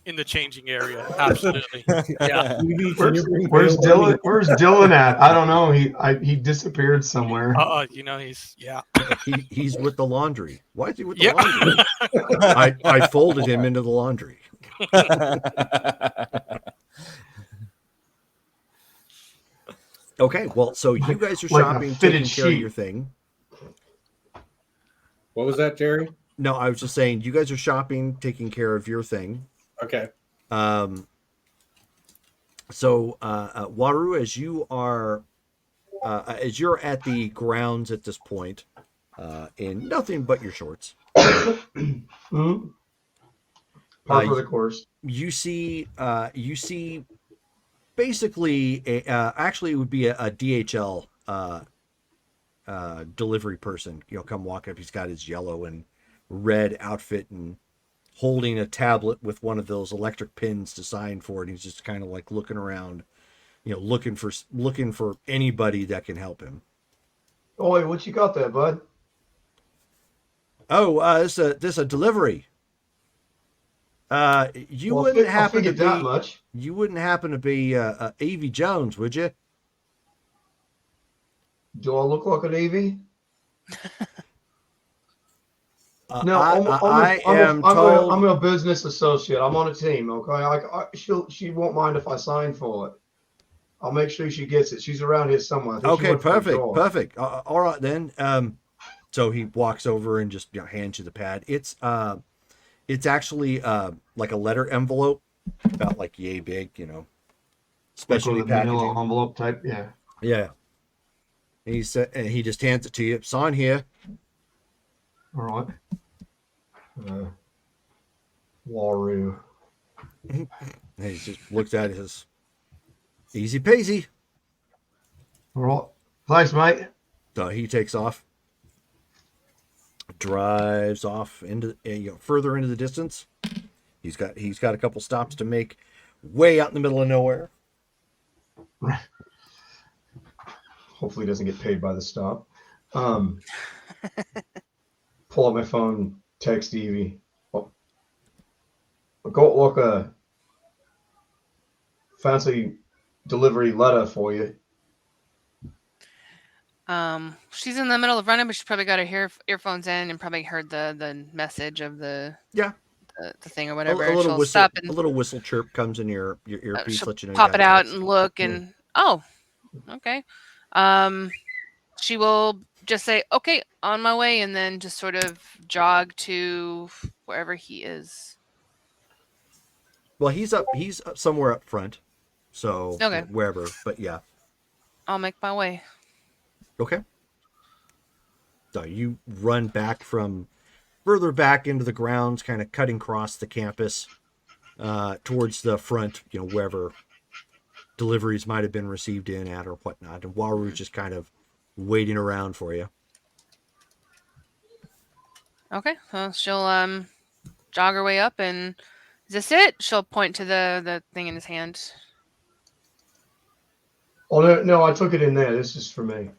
in the changing area. Absolutely. Yeah. Evie, can you bring Where's Bailey? Dylan? Where's Dylan at? I don't know. He disappeared somewhere. He's yeah. He's with the laundry. Why is he with the Yeah. laundry? I folded him into the laundry. Okay, well, so you guys are Like a shopping, fitted taking care of sheet. your thing. What was that, Jerry? No, I was just saying you guys are shopping, taking care of your thing. Okay. So Waru, as you are, as you're at the grounds at this point, in nothing but your shorts, Hmm? Par for the course. you see basically actually it would be a DHL delivery person. Come walk up. He's got his yellow and red outfit and holding a tablet with one of those electric pins to sign for it. He's just kind of like looking around, looking for anybody that can help him. Oi, what you got there, bud? Oh, this a delivery. You Well, wouldn't I happen to figured that be much. you wouldn't happen to be Evie Jones, would you? Do I look like an Evie? Uh, No, I, I, I am told. I'm a business associate. I'm on a team. Okay, she won't mind if I sign for it. I'll make sure she gets it. She's around here somewhere. I think she Okay, went for the perfect, door. perfect. All right then. So he walks over and just hands you the pad. It's actually like a letter envelope, about like yay big, Like with specialty a manila packaging. envelope type. Yeah. Yeah. And he just hands it to you. Sign here. All right. Waru. And he just looks at it as easy peasy. All right. Thanks, mate. So he takes off, drives off into further into the distance. He's got a couple stops to make, way out in the middle of nowhere. Hopefully, he doesn't get paid by the stop. Pull up my phone, text Evie. Oh, got like a fancy delivery letter for you. She's in the middle of running, but she's probably got her earphones in and probably heard the message of the thing or whatever. A little She'll whistle, stop and a little whistle chirp comes in your earpiece, she'll let you know. pop you it got out text. and look and okay. She will just say okay, on my way, and then just sort of jog to wherever he is. Well, he's up somewhere up front, so Okay. wherever. But yeah, I'll make my way. okay. So you run back from further back into the grounds, kind of cutting across the campus towards the front, wherever deliveries might have been received in at or whatnot. And Waru's just kind of waiting around for you. Okay, well, she'll jog her way up, and is this it? She'll point to the thing in his hand. Oh no, I took it in there. This is for me.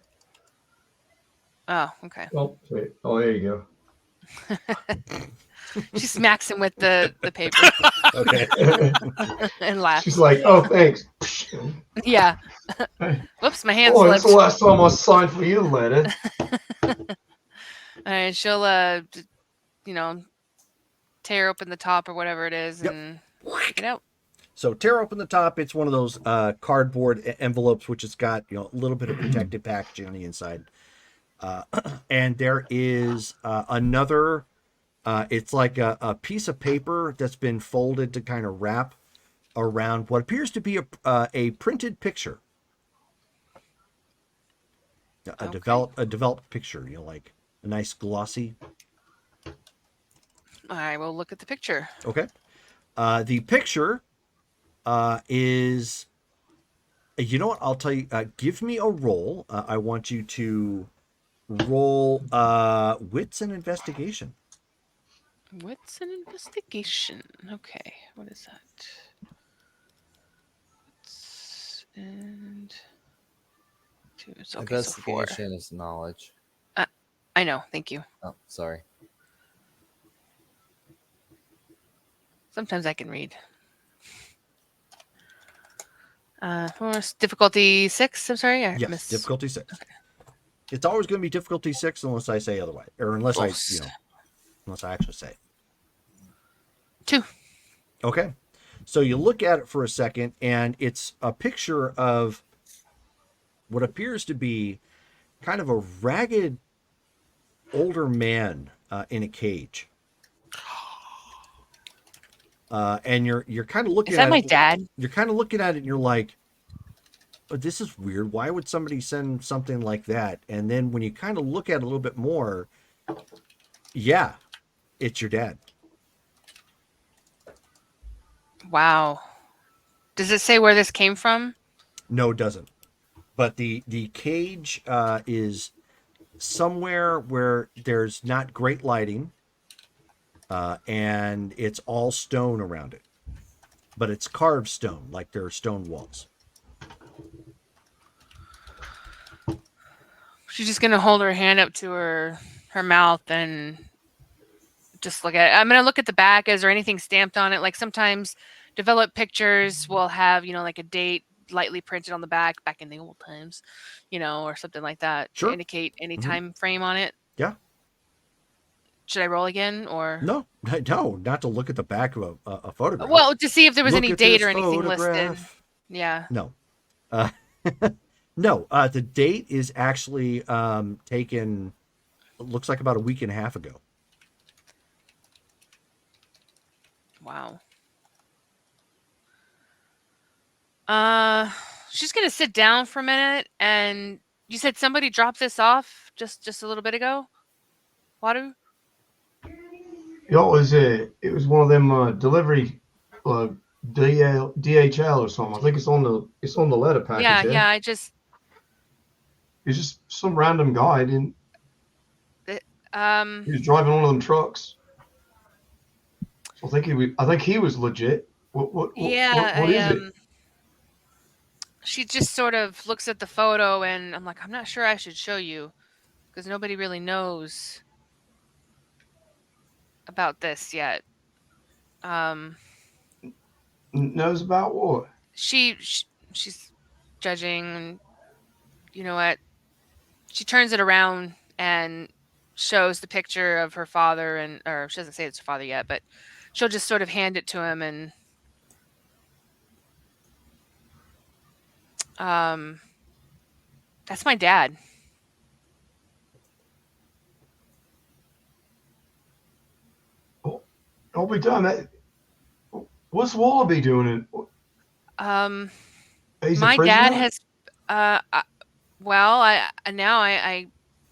Oh, okay. Oh, sweet. Oh, there you go. She smacks him with the paper. Okay. And laughs. She's like, "Oh, thanks." Yeah. Whoops, my hand Oh, that's slipped. the last time I signed for you, letter. And she'll tear open the top or whatever it is and get out. So tear open the top. It's one of those cardboard envelopes, which has got a little bit of protective packaging on the inside. And there is another. It's like a piece of paper that's been folded to kind of wrap around what appears to be a printed picture. A developed picture. Like a nice glossy. I will look at the picture. Okay. The picture is. You know what? I'll tell you. Give me a roll. I want you to roll wits and investigation. What's an investigation? Okay, what is that? Wits and two. Okay, so 4. Investigation is knowledge. I know. Thank you. Oh, sorry. Sometimes I can read. Difficulty 6. I'm sorry. I Yes, missed. difficulty 6. Okay. It's always going to be difficulty 6 unless I say otherwise, or unless unless I actually say. 2. Okay. So you look at it for a second, and it's a picture of what appears to be kind of a ragged older man in a cage. And you're kind of looking at it. Is that my dad? You're kind of looking at it and you're like, oh, this is weird. Why would somebody send something like that? And then when you kind of look at it a little bit more, yeah, it's your dad. Wow. Does it say where this came from? No, it doesn't. But the cage is somewhere where there's not great lighting, and it's all stone around it. But it's carved stone, like there are stone walls. She's just gonna hold her hand up to her mouth and just look at it. I'm gonna look at the back. Is there anything stamped on it? Like sometimes developed pictures will have, like a date lightly printed on the back in the old times, or something like that Sure. to indicate any Mhm. time frame on it. Yeah. Should I roll again or No, not to look at the back of a photograph. well, to see if there was Look any at date this or anything listed? photograph. Yeah. No. Uh, no, the date is actually taken, looks like about a week and a half ago. Wow. She's gonna sit down for a minute, and you said somebody dropped this off just a little bit ago. Water? Yo, it was one of them delivery DHL or something. I think it's on the letter package. Yeah, there. yeah. I just It's just some random guy. He was driving one of them trucks. So I think he was legit. What is it? She just sort of looks at the photo, and I'm like, I'm not sure I should show you because nobody really knows about this yet. Knows about what? She's judging, and you know what? She turns it around and shows the picture of her father, or she doesn't say it's her father yet, but she'll just sort of hand it to him, and that's my dad. I'll be done. What's Wallaby doing? He's My a prisoner? dad has I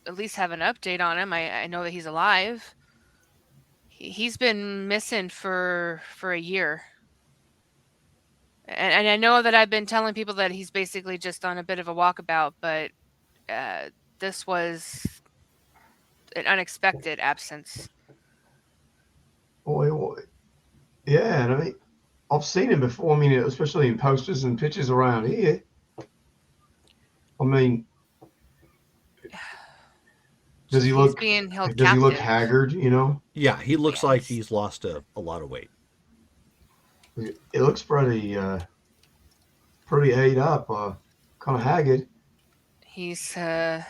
at least have an update on him. I know that he's alive. He's been missing for a year. And I know that I've been telling people that he's basically just on a bit of a walkabout, but this was an unexpected absence. Boy, yeah, and I mean, I've seen him before. I mean, especially in posters and pictures around here. I mean, does he He's look? being held Does he look captive. haggard? Yeah, he looks like Yes. he's lost a lot of weight. It looks pretty ate up, kind of haggard. He's looks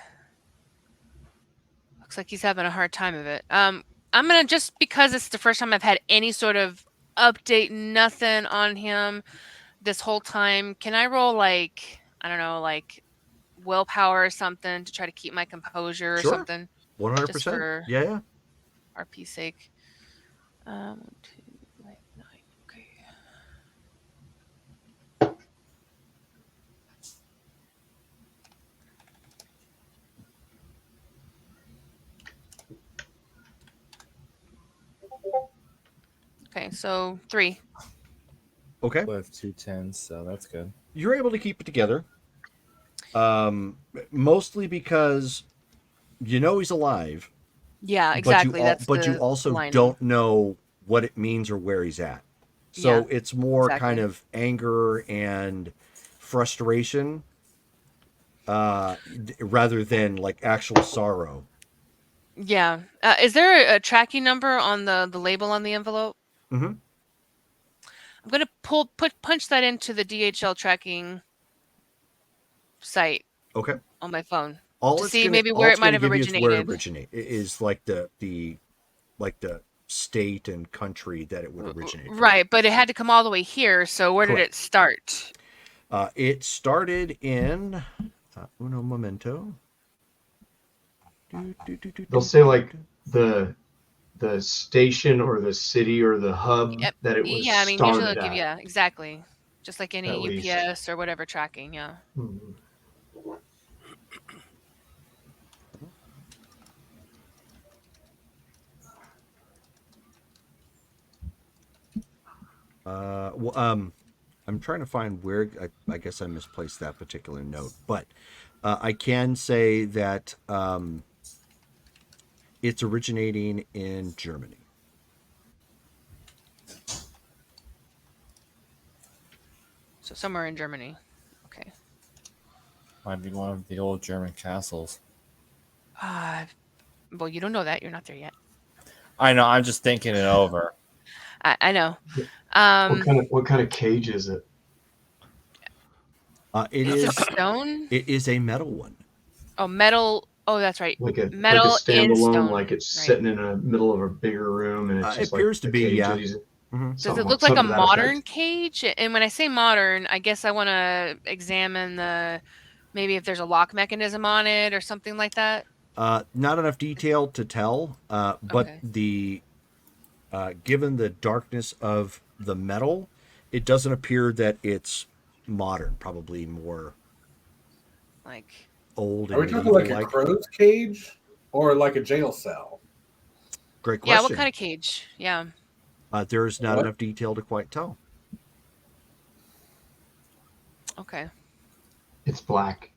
like he's having a hard time of it. I'm gonna, just because it's the first time I've had any sort of update, nothing on him this whole time. Can I roll like, I don't know, like willpower or something to try to keep my composure or Sure. something? 100%. Just for Yeah. RP's sake. 1, 2, 9. Okay. Okay, so 3. Okay. With 2 10s, so that's good. You're able to keep it together. Mostly because he's alive. Yeah, exactly. But you also lining. don't know what it means or where he's at. So Yeah, it's more kind exactly. of anger and frustration rather than like actual sorrow. Yeah. Is there a tracking number on the label on the envelope? Mm-hmm. I'm gonna punch that into the DHL tracking site Okay. on my phone All to it's see gonna, maybe all where it's it might gonna have give you is where it originated. originated. It is like the state and country that it would originate from. Right, but it had to come all the way here. So where did Correct. it start? It started in uno momento. They'll say like the station or the city or the hub Yep. that it was Yeah, I mean, usually started they'll give, at. yeah, exactly. Just like any At least. UPS or whatever tracking, yeah. Mhm. I'm trying to find where I guess I misplaced that particular note, but I can say that it's originating in Germany. So somewhere in Germany. Okay. Might be one of the old German castles. Well, you don't know that. You're not there yet. I know. I'm just thinking it over. I know. What kind of cage is it? It's a stone. It is a metal one. Oh, metal. Oh, that's right. Like a Metal in standalone, stone. like it's Right. sitting in the middle of a bigger room, and it's It just appears like to a be, cage yeah. that he's- Mhm. Does something- it look like a something to that modern effect. cage? And when I say modern, I guess I want to examine maybe if there's a lock mechanism on it or something like that. Not enough detail to tell, but Okay. the given the darkness of the metal, it doesn't appear that it's modern. Probably more Like, old. Are we And talking like a medieval-like. crow's cage or like a jail cell? Great question. yeah, what kind of cage? Yeah. There's not What? enough detail to quite tell. Okay. It's black.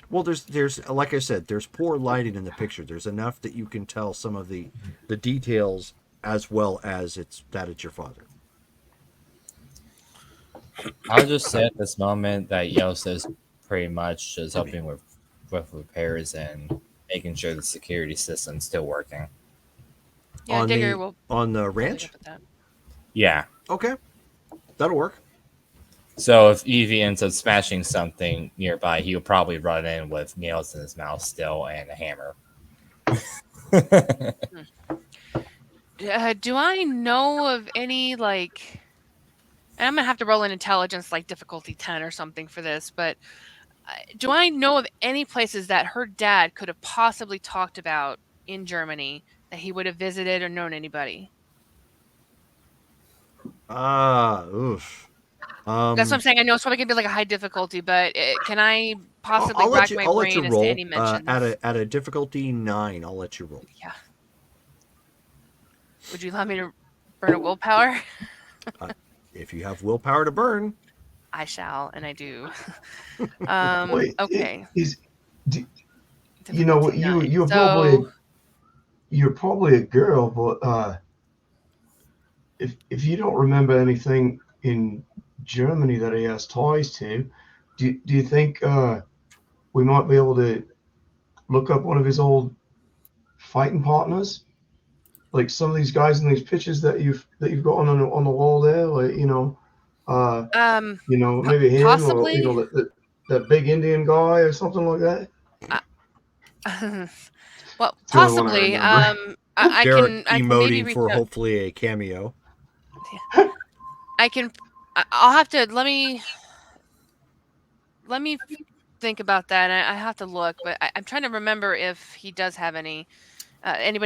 Well, there's like I said, there's poor lighting in the picture. There's enough that you can tell some of the details as well as it's your father. I'll just say at this moment that Yosa's pretty much just helping with repairs and making sure the security system's still working. Yeah, on Digger the will on the probably ranch. help with that. Yeah. Okay, that'll work. So if Evie ends up smashing something nearby, he'll probably run in with nails in his mouth still and a hammer. Do I know of any like? And I'm gonna have to roll an intelligence like difficulty 10 or something for this, but do I know of any places that her dad could have possibly talked about in Germany that he would have visited or known anybody? Oof. That's what I'm saying. I know it's probably gonna be like a high difficulty, but can I possibly I'll let rack you. my I'll let you brain as to roll any mentions? at a difficulty 9. I'll let you roll. Yeah. Would you allow me to burn a willpower? If you have willpower to burn, I shall, and I do. Wait, Okay. You know what? Difficulty You're 9. probably a girl, but if you don't remember anything in Germany that he has ties to, do you think we might be able to look up one of his old fighting partners? Like some of these guys in these pictures that you've got on the wall there, like maybe him possibly. or that big Indian guy or something like that. Well, It's the only one I possibly. remember. I Derek can maybe emoting reach for out. hopefully a cameo. I can. I'll have to let me think about that. I have to look, but I'm trying to remember if he does have anybody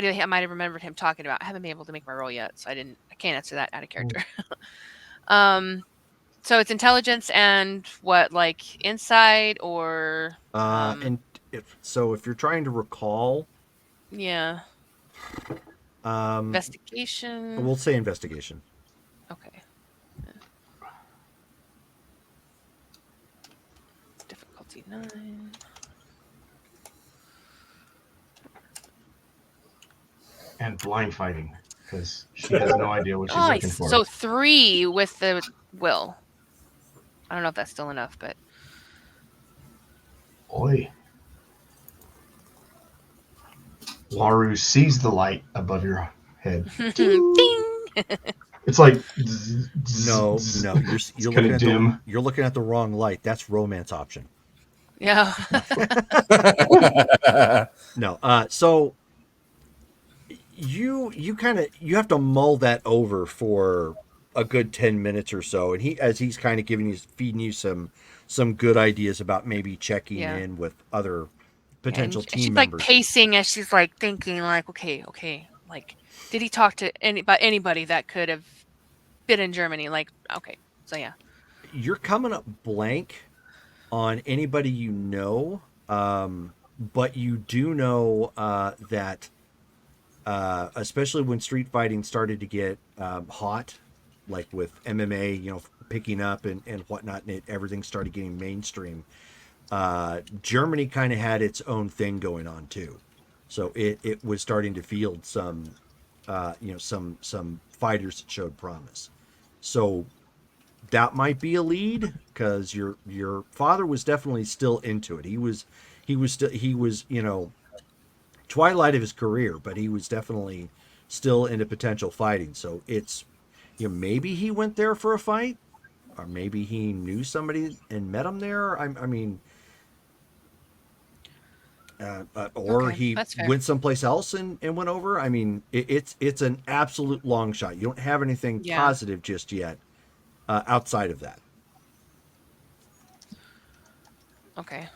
that I might have remembered him talking about. I haven't been able to make my roll yet, so I can't answer that out of character. So it's intelligence and what, like insight or And if you're trying to recall, yeah, investigation. we'll say investigation. Okay. Difficulty 9. And blind fighting, because she has no idea what she's looking Nice. for. So 3 with the will. I don't know if that's still enough, but Boy. Laru sees the light above your head. ding. It's like No, you're kinda looking at dim. you're looking at the wrong light. That's romance option. Yeah. No. So you have to mull that over for a good 10 minutes or so, and he's kind of feeding you some good ideas about maybe checking in with other potential and team she's members. like pacing as she's like thinking like, okay, like did he talk to about anybody that could have been in Germany? Like, okay, so yeah. You're coming up blank on anybody you know, but you do know that especially when street fighting started to get hot, like with MMA, picking up and whatnot, and everything started getting mainstream. Germany kind of had its own thing going on too, so it was starting to field some fighters that showed promise. So that might be a lead, because your father was definitely still into it. He was twilight of his career, but he was definitely still into potential fighting. So it's, maybe he went there for a fight, or maybe he knew somebody and met him there. I mean, or Okay, he that's fair. went someplace else and went over. I mean, it's an absolute long shot. You don't have anything Yeah. positive just yet outside of that. Okay.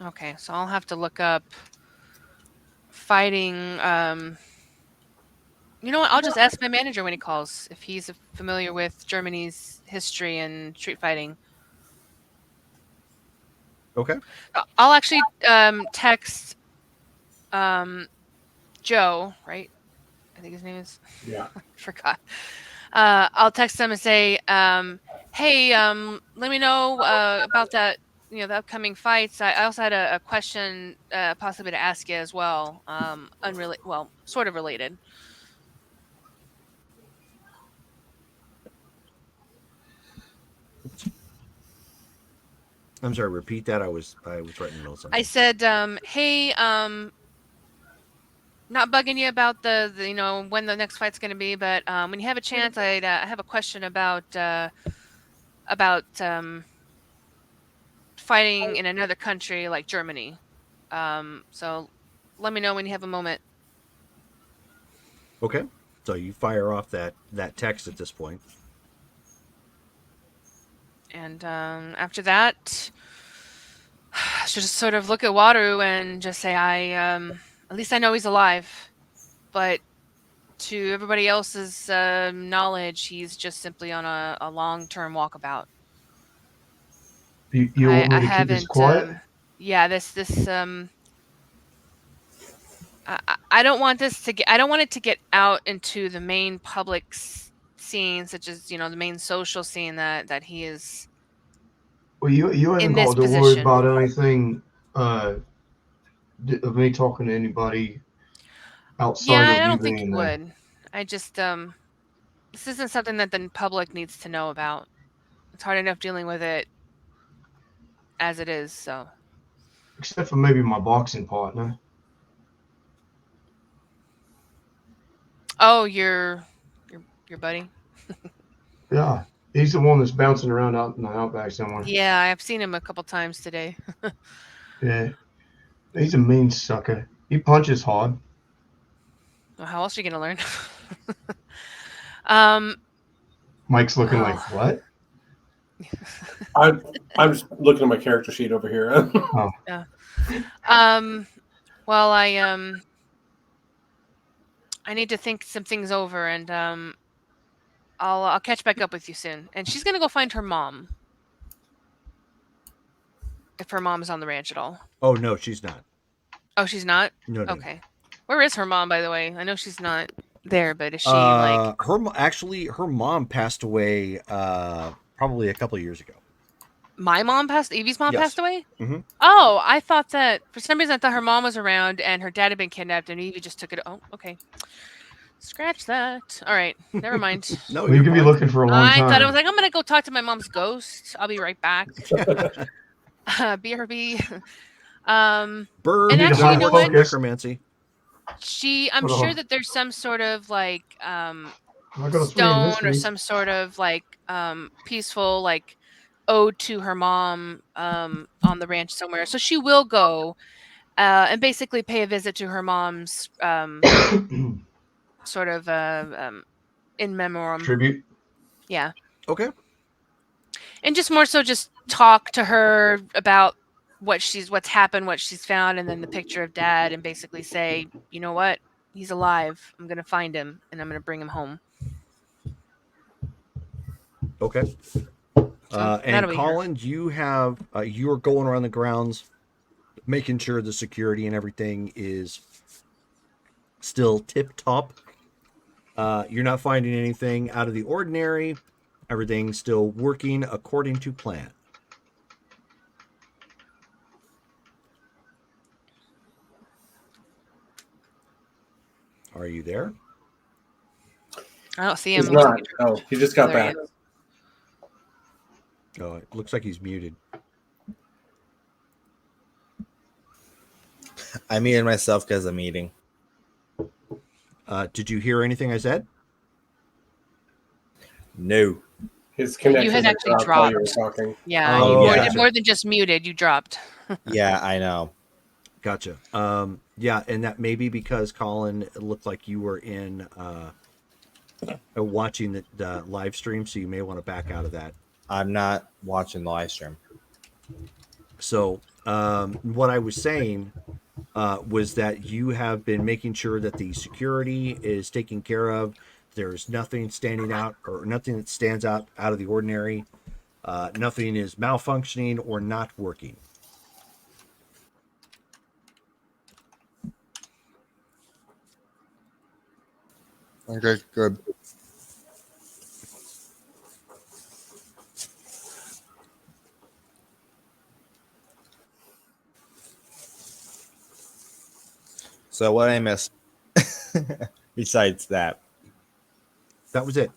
Okay, so I'll have to look up fighting. You know what? I'll just ask my manager when he calls if he's familiar with Germany's history and street fighting. Okay. I'll actually text Joe, right? I think his name is. Yeah. Forgot. I'll text him and say, "Hey, let me know about that. The upcoming fights. I also had a question, possibly to ask you as well. Unrelated, well, sort of related." I'm sorry. Repeat that. I was writing notes. I said, "Hey, not bugging you about the when the next fight's going to be, but when you have a chance, I have a question about fighting in another country like Germany. So let me know when you have a moment." Okay. So you fire off that text at this point. And after that, I should just sort of look at Wataru and just say, at least I know he's alive. But to everybody else's knowledge, he's just simply on a long-term walkabout. You want me to keep this quiet? Yeah, this I don't want this to get. I don't want it to get out into the main public scene, such as the main social scene that he is. Well, you in haven't this got to worry position. about anything of me talking to anybody outside Yeah, of I you don't think being you there. would. I just this isn't something that the public needs to know about. It's hard enough dealing with it as it is. So Except for maybe my boxing partner. oh, your buddy. Yeah, he's the one that's bouncing around out in the outback somewhere. Yeah, I've seen him a couple times today. Yeah, he's a mean sucker. He punches hard. Well, how else are you gonna learn? um. Mike's looking Oh. like, what? I'm just looking at my character sheet over here. Oh, Well, I need to think some things over, and I'll catch back up with you soon. And she's gonna go find her mom. If her mom's on the ranch at all. Oh no, she's not. Oh, she's not? No. Okay. Where is her mom, by the way? I know she's not there, but is she like her mom passed away probably a couple of years ago. my mom passed? Evie's mom Yes. passed away? Mhm. Oh, I thought that for some reason I thought her mom was around and her dad had been kidnapped and Evie just took it. Oh, okay. Scratch that. All right, never mind. No, well, you could be looking for a long I time. thought I was like, I'm gonna go talk to my mom's ghost. I'll be right back. BRB. Bird. And actually, you know what? Necromancy. I'm sure that there's some sort of like I got a 3 in stone or history. some sort of like peaceful like ode to her mom on the ranch somewhere. So she will go and basically pay a visit to her mom's sort of in memoriam. Tribute. Yeah. Okay. And just more so just talk to her about what's happened, what she's found, and then the picture of dad, and basically say, you know what? He's alive. I'm gonna find him and I'm gonna bring him home. Okay. And that'll be her. Colin, you have you're going around the grounds, making sure the security and everything is still tip top. You're not finding anything out of the ordinary. Everything's still working according to plan. Are you there? I don't see him. He's not. Oh, he just got There he back. Oh, it looks like he's muted. I muted myself because I'm eating. Did you hear anything I said? No. His connection had actually while you were dropped. talking. Yeah, Oh, you gotcha. more than just muted. You dropped. Yeah, I know. Gotcha. Yeah, and that may be because Colin, it looked like you were in watching the live stream, so you may want to back out of that. I'm not watching the live stream. So what I was saying was that you have been making sure that the security is taken care of. There's nothing standing out or nothing that stands out of the ordinary. Nothing is malfunctioning or not working. Okay, good. So what I missed besides that? That was it.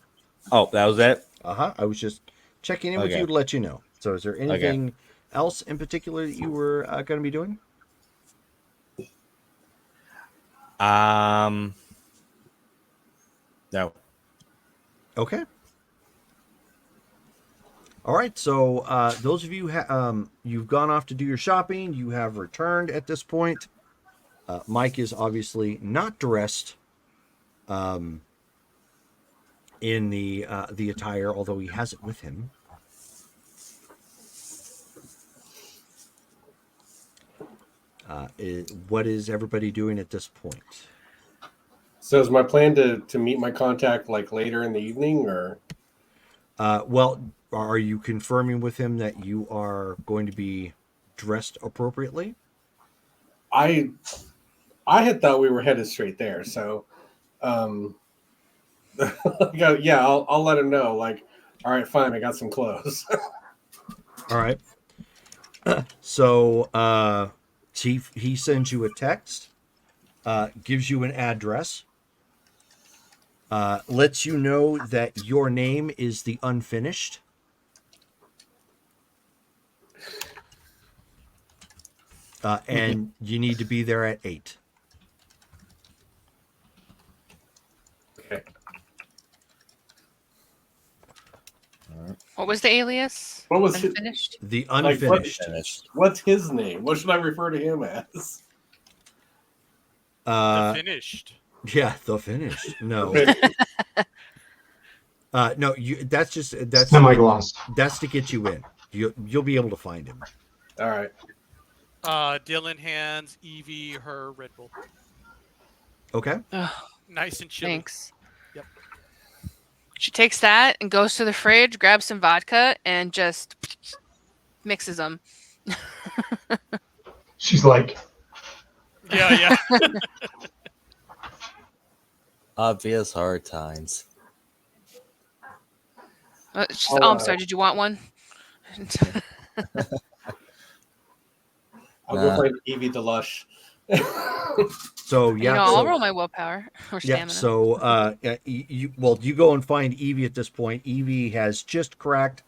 Oh, that was it? I was just checking in with Okay. you to let you know. So is there anything else in particular that you were going to be doing? No. Okay. All right. So those of you you've gone off to do your shopping. You have returned at this point. Mike is obviously not dressed in the attire, although he has it with him. What is everybody doing at this point? So is my plan to meet my contact like later in the evening, or? Well, are you confirming with him that you are going to be dressed appropriately? I had thought we were headed straight there, so yeah, I'll let him know. Like, all right, fine, I got some clothes. All right. So he sends you a text, gives you an address, lets you know that your name is the Unfinished. And you need to be there at 8. Okay. What was the alias? What was his, Unfinished? The Like, Unfinished. what's his name? What should I refer to him as? Finished. Yeah, the Finished. No. No, that's Semi-gloss. That's to get you in. You'll be able to find him. All right. Dylan hands Evie her Red Bull. Okay. Nice and chilly. Thanks. Yep. She takes that and goes to the fridge, grabs some vodka, and just mixes them. She's like, Yeah. Obvious hard times. I'm sorry. Did you want one? I'll go find Evie Delush. So yeah, I'll roll my willpower or stamina. yeah. So you go and find Evie at this point. Evie has just cracked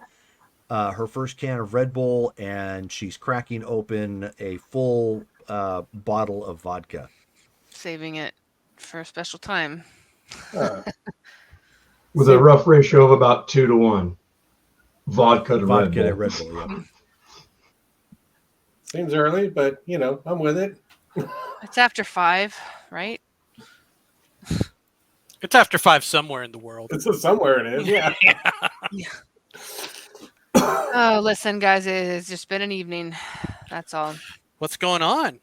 her first can of Red Bull, and she's cracking open a full bottle of vodka. Saving it for a special time. with a rough ratio of about 2 to 1. Vodka to Vodka Red to Bull. Red Bull. Yeah. Seems early, but I'm with it. It's after 5, right? It's after 5 somewhere in the world. It's somewhere it is. Yeah. Oh, listen, guys, it has just been an evening. That's all. What's going on?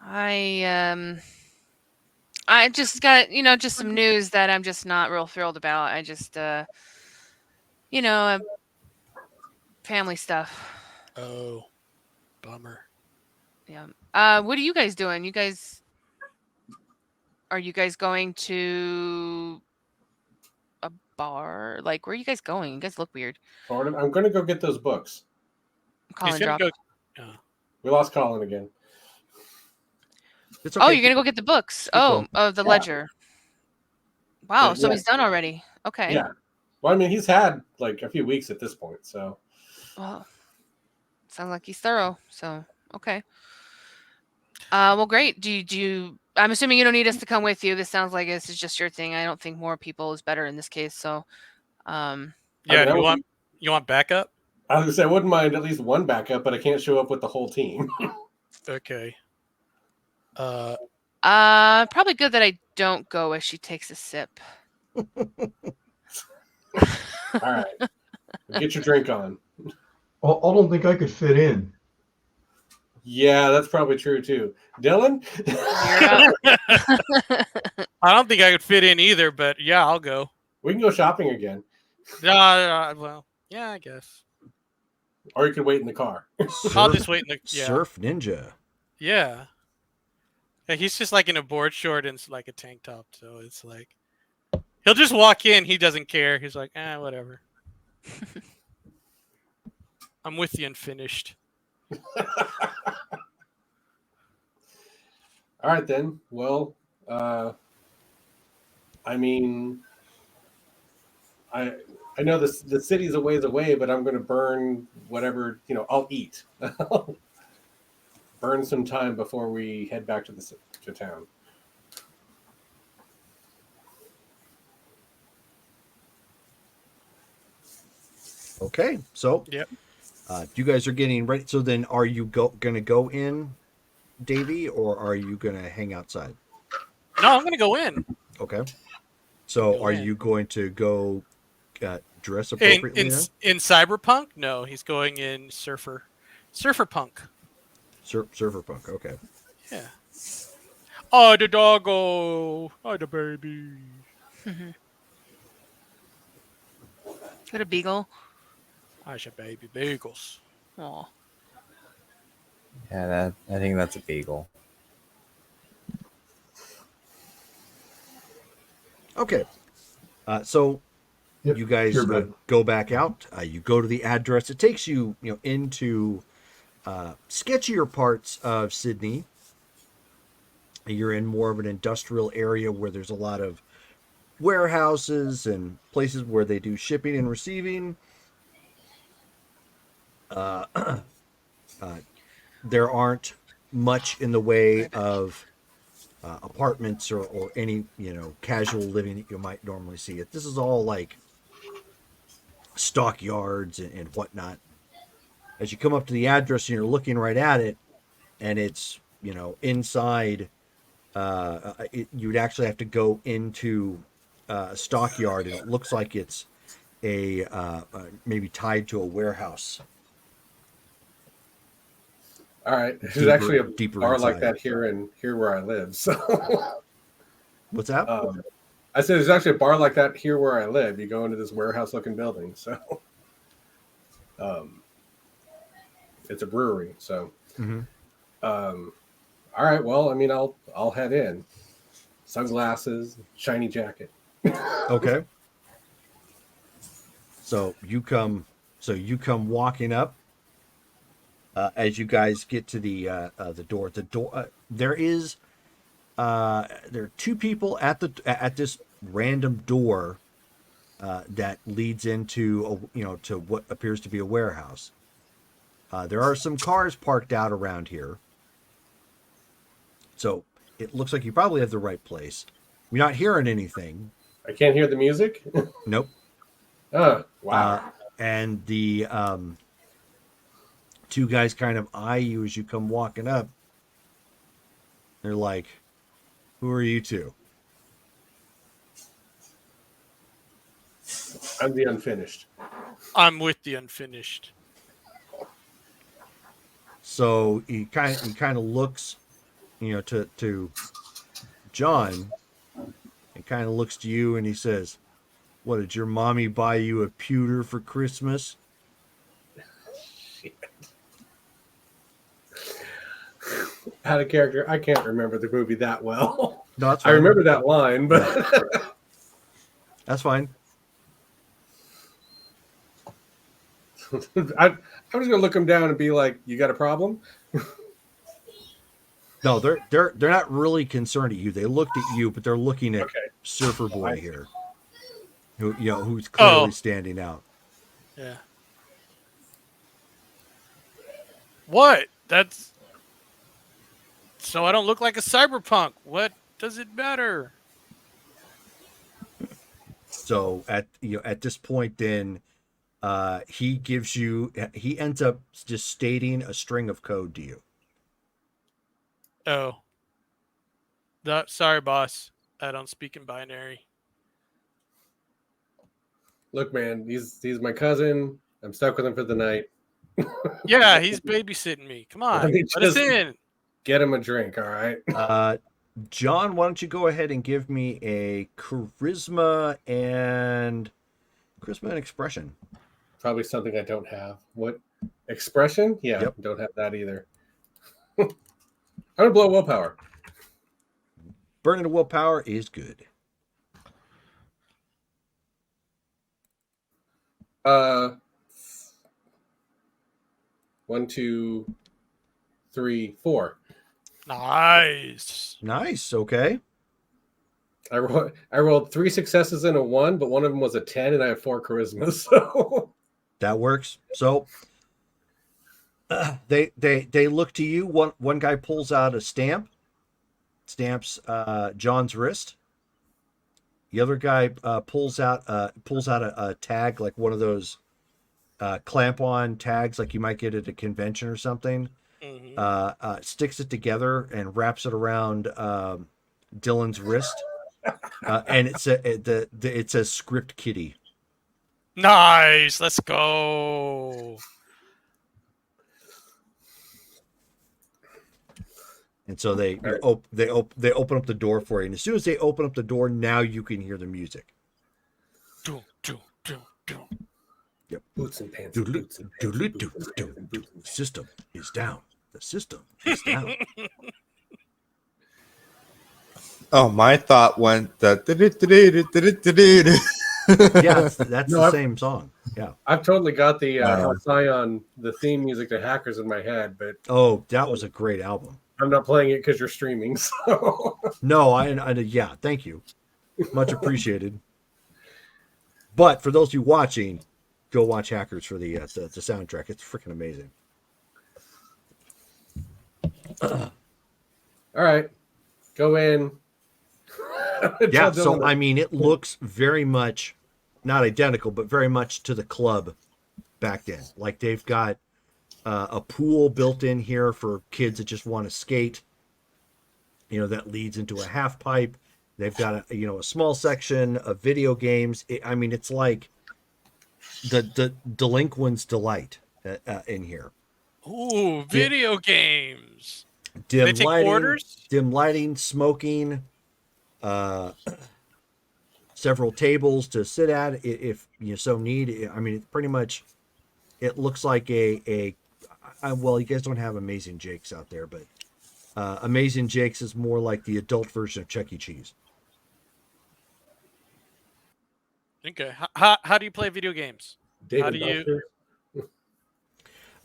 I just got, just some news that I'm just not real thrilled about. I just, family stuff. Oh, bummer. Yeah. What are you guys doing? Are you guys going to a bar? Like, where are you guys going? You guys look weird. I'm going to go get those books. Colin He's gonna dropped. go. We lost Colin again. It's Oh, okay. you're gonna go get the books. going. Of the ledger. Wow, so he's done already. Okay. Yeah. Well, I mean, he's had like a few weeks at this point, so. Well, sounds like he's thorough. So okay. Well, great. Do you? I'm assuming you don't need us to come with you. This sounds like this is just your thing. I don't think more people is better in this case. So, Yeah, mean, do you want backup? I was gonna say I wouldn't mind at least one backup, but I can't show up with the whole team. Okay. probably good that I don't go as she takes a sip. All right, get your drink on. I don't think I could fit in. Yeah, that's probably true too. Dylan? I don't think I could fit in either, but yeah, I'll go. We can go shopping again. Well, yeah, I guess. Or you could wait in the car. I'll just wait in the Surf Ninja. Yeah. Yeah, he's just like in a board short and like a tank top, so it's like he'll just walk in, he doesn't care. He's like, whatever. I'm with the unfinished. All right then. Well, I mean, I know the city's a ways away, but I'm going to burn whatever I'll eat. Burn some time before we head back to town. Okay, so Yep. You guys are getting ready. So then, are you going to go in, Davey, or are you going to hang outside? No, I'm gonna go in. Okay. So, Go are in. you going to go dress In, appropriately? in, then? in Cyberpunk? No, he's going in Surfer Punk. Surfer punk. Okay. Yeah. Oh, the doggo. Oh, the baby. Got a beagle. I should baby bagels. Oh, Yeah, I think that's a beagle. Okay. So Yep, you guys sure, bud. go back out. You go to the address. It takes you, into sketchier parts of Sydney. You're in more of an industrial area where there's a lot of warehouses and places where they do shipping and receiving. There aren't much in the way of apartments or any casual living that you might normally see. This is all like stockyards and whatnot. As you come up to the address and you're looking right at it, and it's inside, you'd actually have to go into a stockyard, and it looks like it's a maybe tied to a warehouse. All right, there's Deeper- actually a deeper bar like inside. that here where I live. So What's that? I said there's actually a bar like that here where I live. You go into this warehouse-looking building. So it's a brewery. So all right, well, I mean, I'll head in. Sunglasses, shiny jacket. Okay. So you come walking up. As you guys get to the door, there are two people at this random door that leads into to what appears to be a warehouse. There are some cars parked out around here, so it looks like you probably have the right place. You're not hearing anything. I can't hear the music. Nope. Wow. And the two guys kind of eye you as you come walking up. They're like, "Who are you two?" I'm the unfinished. I'm with the unfinished. So he kind of looks, to John, and kind of looks to you, and he says, "What, did your mommy buy you a pewter for Christmas?" Out of character, I can't remember the movie that well. No, that's I fine. remember that line, but That's fine. I'm just gonna look him down and be like, "You got a problem?" No, they're not really concerned at you. They looked at you, but they're looking at Okay. Surfer Boy I see. here. who's clearly Oh. standing out. Yeah. What? That's so I don't look like a cyberpunk. What does it matter? So at this point, then he ends up just stating a string of code to you. Oh. Sorry, boss. I don't speak in binary. Look, man, he's my cousin. I'm stuck with him for the night. Yeah, he's babysitting me. Come on. Let me Let us just- in. Get him a drink, all right? John, why don't you go ahead and give me a charisma and expression. Probably something I don't have. What expression? Yeah, Yep. don't have that either. I'm gonna blow willpower. Burning the willpower is good. 1, 2, 3, 4. Nice. Nice. Okay. I rolled 3 successes and a 1, but one of them was a 10, and I have 4 charisma. So That works. So they look to you. One guy pulls out a stamps John's wrist. The other guy pulls out a tag, like one of those clamp on tags like you might get at a convention or something. Mhm. Sticks it together and wraps it around Dylan's wrist. And it says Script Kitty. Nice. Let's go. And so they open up the door for you. And as soon as they open up the door, now you can hear the music. Doom, doom, doom, doom. Yep. boots and pants. Doodle- Boots and pants. doodle- Boots and doodle- pants, boots and The system is down. The system is down. Oh, my thought went the. Yeah, that's No, the I've- same song. Yeah. I've totally got the Halcyon, the theme music to Hackers in my head, but Oh, that was a great album. I'm not playing it because you're streaming. So No, I yeah, thank you. Much appreciated. But for those of you watching, go watch Hackers for the soundtrack. It's freaking amazing. all right, go in. Yeah, Tell so Dylan I mean, it looks very much not identical, but very much to the club back then. Like they've got a pool built in here for kids that just want to skate. You know, that leads into a half pipe. They've got a small section of video games. I mean, it's like the delinquent's delight in here. Ooh, video games. Dim They take lighting, orders? dim lighting, smoking, several tables to sit at if you so need. I mean, it's pretty much. It looks like well, you guys don't have Amazing Jake's out there, but Amazing Jake's is more like the adult version of Chuck E. Cheese. Okay. How do you play video games? Dave How and do you- Buster's.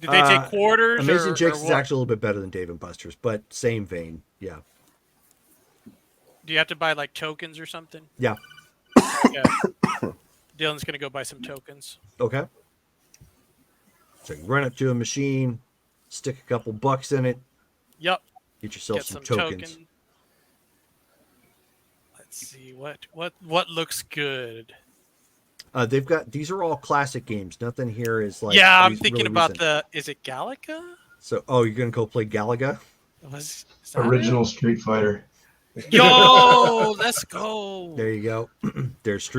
Did they take quarters? Amazing or, Jake's or is what? actually a little bit better than Dave and Buster's, but same vein. Yeah. Do you have to buy like tokens or something? Yeah. Yeah. Dylan's gonna go buy some tokens. Okay. So you run up to a machine, stick a couple bucks in it, Yep. get yourself Get some some tokens. token. Let's see what looks good. They've got these are all classic games. Nothing here is like yeah, I'm really thinking about recent. is it Galaga? So you're gonna go play Galaga? Is that Original Street Fighter. it? Yo, let's go. There you go. There's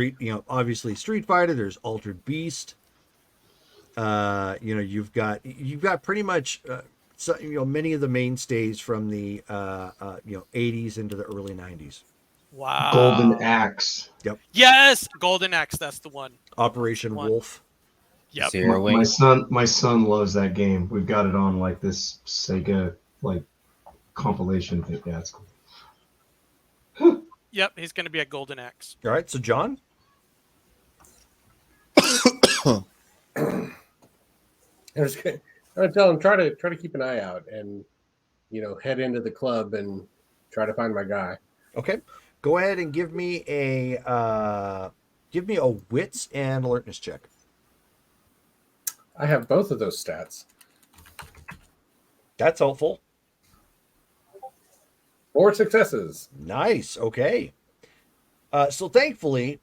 obviously Street Fighter. There's Altered Beast. You've got pretty much many of the mainstays from the 80s into the early 90s. Wow. Golden Axe. Yes, Golden Axe. That's the one. Operation One. Wolf. Yep. Zero My Wings. son loves that game. We've got it on like this Sega compilation thing. Yeah, it's cool. Yep. He's gonna be at Golden Axe. All right, so John. I'm gonna tell him try to keep an eye out and head into the club and try to find my guy. Okay, go ahead and give me a give me a wits and alertness check. I have both of those stats. That's helpful. 4 successes. Nice. Okay. So thankfully,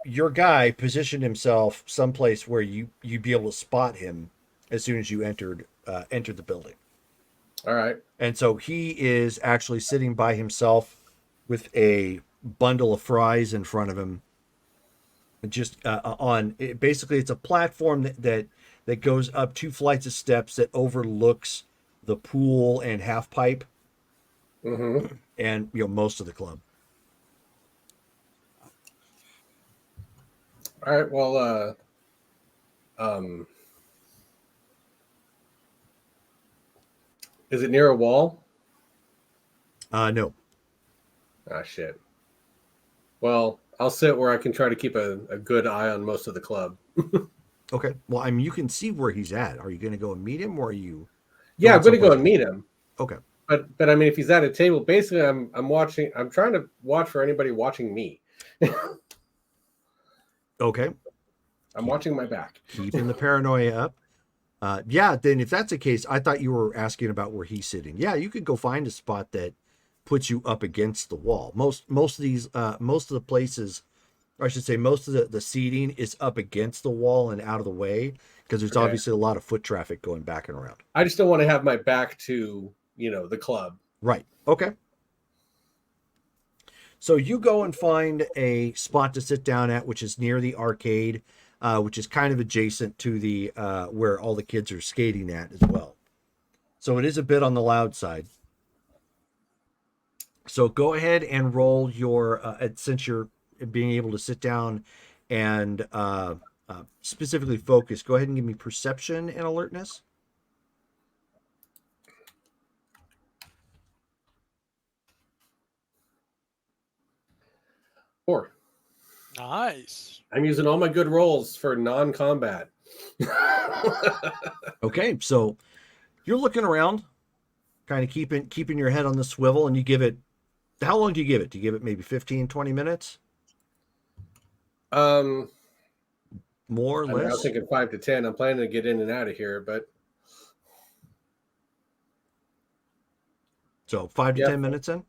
your guy positioned himself someplace where you'd be able to spot him as soon as you entered the building. All right. And so he is actually sitting by himself with a bundle of fries in front of him. Just basically, it's a platform that goes up 2 flights of steps that overlooks the pool and half pipe, and most of the club. All right. Well, is it near a wall? No. Ah, shit. Well, I'll sit where I can try to keep a good eye on most of the club. Okay. Well, I mean, you can see where he's at. Are you going to go and meet him, or are you? Yeah, I'm going to go someplace and meet him. Okay. But I mean, if he's at a table, basically, I'm watching. I'm trying to watch for anybody watching me. Okay. I'm watching my back. Keeping the paranoia up. Yeah. Then, if that's the case, I thought you were asking about where he's sitting. Yeah, you could go find a spot that puts you up against the wall. Most of the places, or I should say, most of the seating is up against the wall and out of the way because there's obviously a lot of foot traffic going back and around. I just don't want to have my back to the club. Right. Okay. So you go and find a spot to sit down at, which is near the arcade, which is kind of adjacent to the where all the kids are skating at as well. So it is a bit on the loud side. So go ahead and roll your, since you're being able to sit down and specifically focus, go ahead and give me perception and alertness. Four. Nice. I'm using all my good rolls for non-combat. Okay, so you're looking around, kind of keeping your head on the swivel, and you give it, how long do you give it? Do you give it maybe 15, 20 minutes? More or less? I was thinking 5 to 10. I'm planning to get in and out of here, but so 5 to 10 minutes in?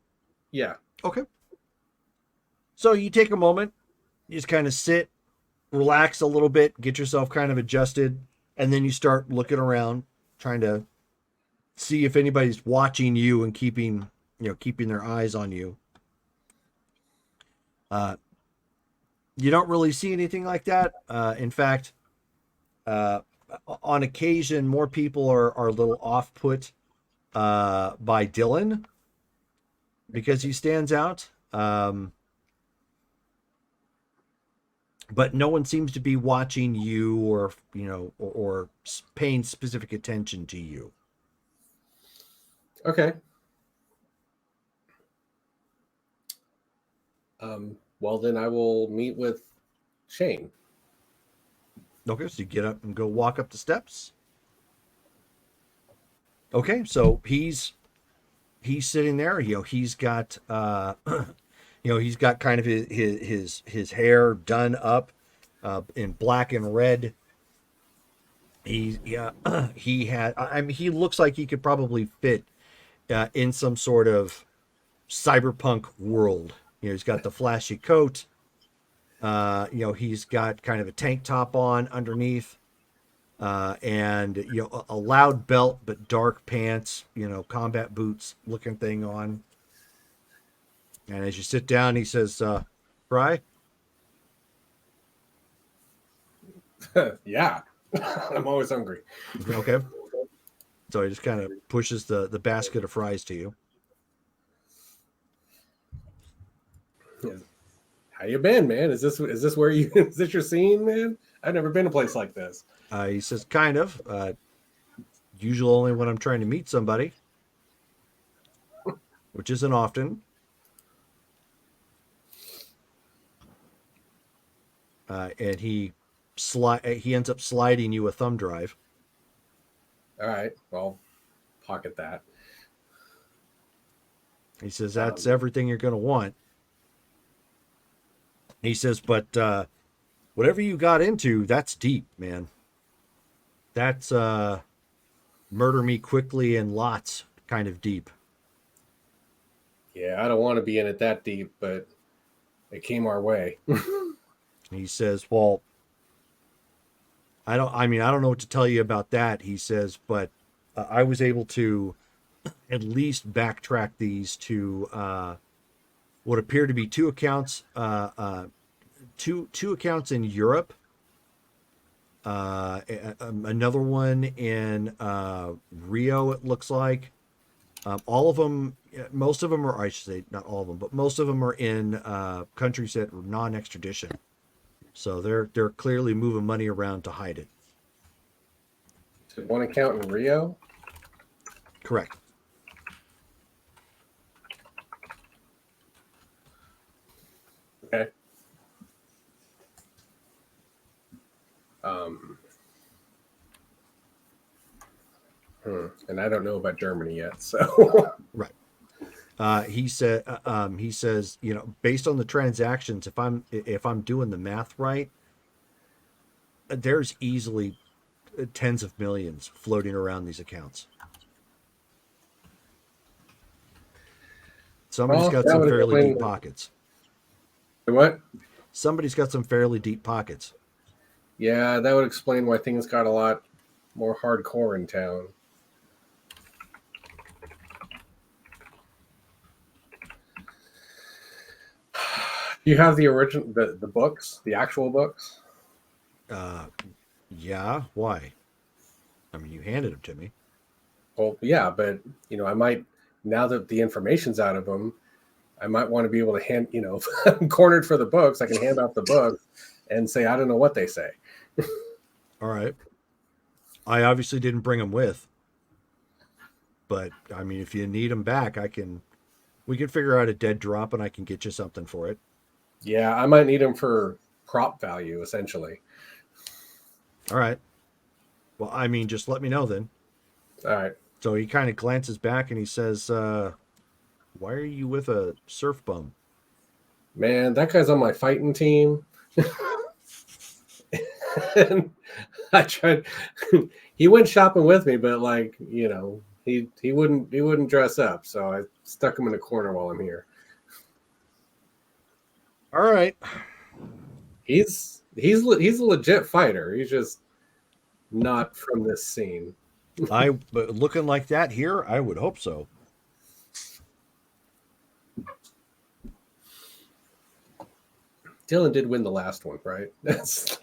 Yeah. Okay. So you take a moment, you just kind of sit, relax a little bit, get yourself kind of adjusted, and then you start looking around, trying to see if anybody's watching you and keeping their eyes on you. You don't really see anything like that. In fact, on occasion, more people are a little off-put by Dylan because he stands out. But no one seems to be watching you or paying specific attention to you. Okay. Well, then I will meet with Shane. Okay, so you get up and go walk up the steps. Okay, so he's sitting there. He's got he's got kind of his hair done up in black and red. He looks like he could probably fit in some sort of cyberpunk world. He's got the flashy coat. He's got kind of a tank top on underneath, and a loud belt but dark pants. Combat boots looking thing on. And as you sit down, he says, "Fry." Yeah, I'm always hungry. Okay. So he just kind of pushes the basket of fries to you. How you been, man? Is this where you is this your scene, man? I've never been to a place like this. He says, "Kind of. Usually only when I'm trying to meet somebody, which isn't often." And he ends up sliding you a thumb drive. All right, well, pocket that. He says, "That's everything you're going to want." He says, but whatever you got into, that's deep, man. That's murder me quickly and lots kind of deep. Yeah, I don't want to be in it that deep, but it came our way. He says, well, I don't know what to tell you about that. He says, but I was able to at least backtrack these to what appear to be two accounts in Europe, another one in Rio, it looks like. All of them, most of them are, I should say, not all of them, but most of them are in countries that are non-extradition. So they're clearly moving money around to hide it. One account in Rio? Correct. Okay. And I don't know about Germany yet, so. Right. He says, you know, based on the transactions, if I'm doing the math right, there's easily tens of millions floating around these accounts. Somebody's got some fairly deep pockets. What? Somebody's got some fairly deep pockets. Yeah, that would explain why things got a lot more hardcore in town. You have the original, the books, the actual books? Yeah. Why? I mean, you handed them to me. Well, yeah, but you know, I might, now that the information's out of them, I might want to be able to hand, you know, if I'm cornered for the books, I can hand out the books and say, I don't know what they say. All right. I obviously didn't bring them with, but I mean, if you need them back, we can figure out a dead drop and I can get you something for it. Yeah, I might need them for prop value, essentially. All right. Well, I mean, just let me know then. All right. So he kind of glances back and he says, why are you with a surf bum? Man, that guy's on my fighting team. And I tried, he went shopping with me, but like, you know, he wouldn't dress up. So I stuck him in a corner while I'm here. All right. He's a legit fighter. He's just not from this scene. But looking like that here, I would hope so. Dylan did win the last one, right?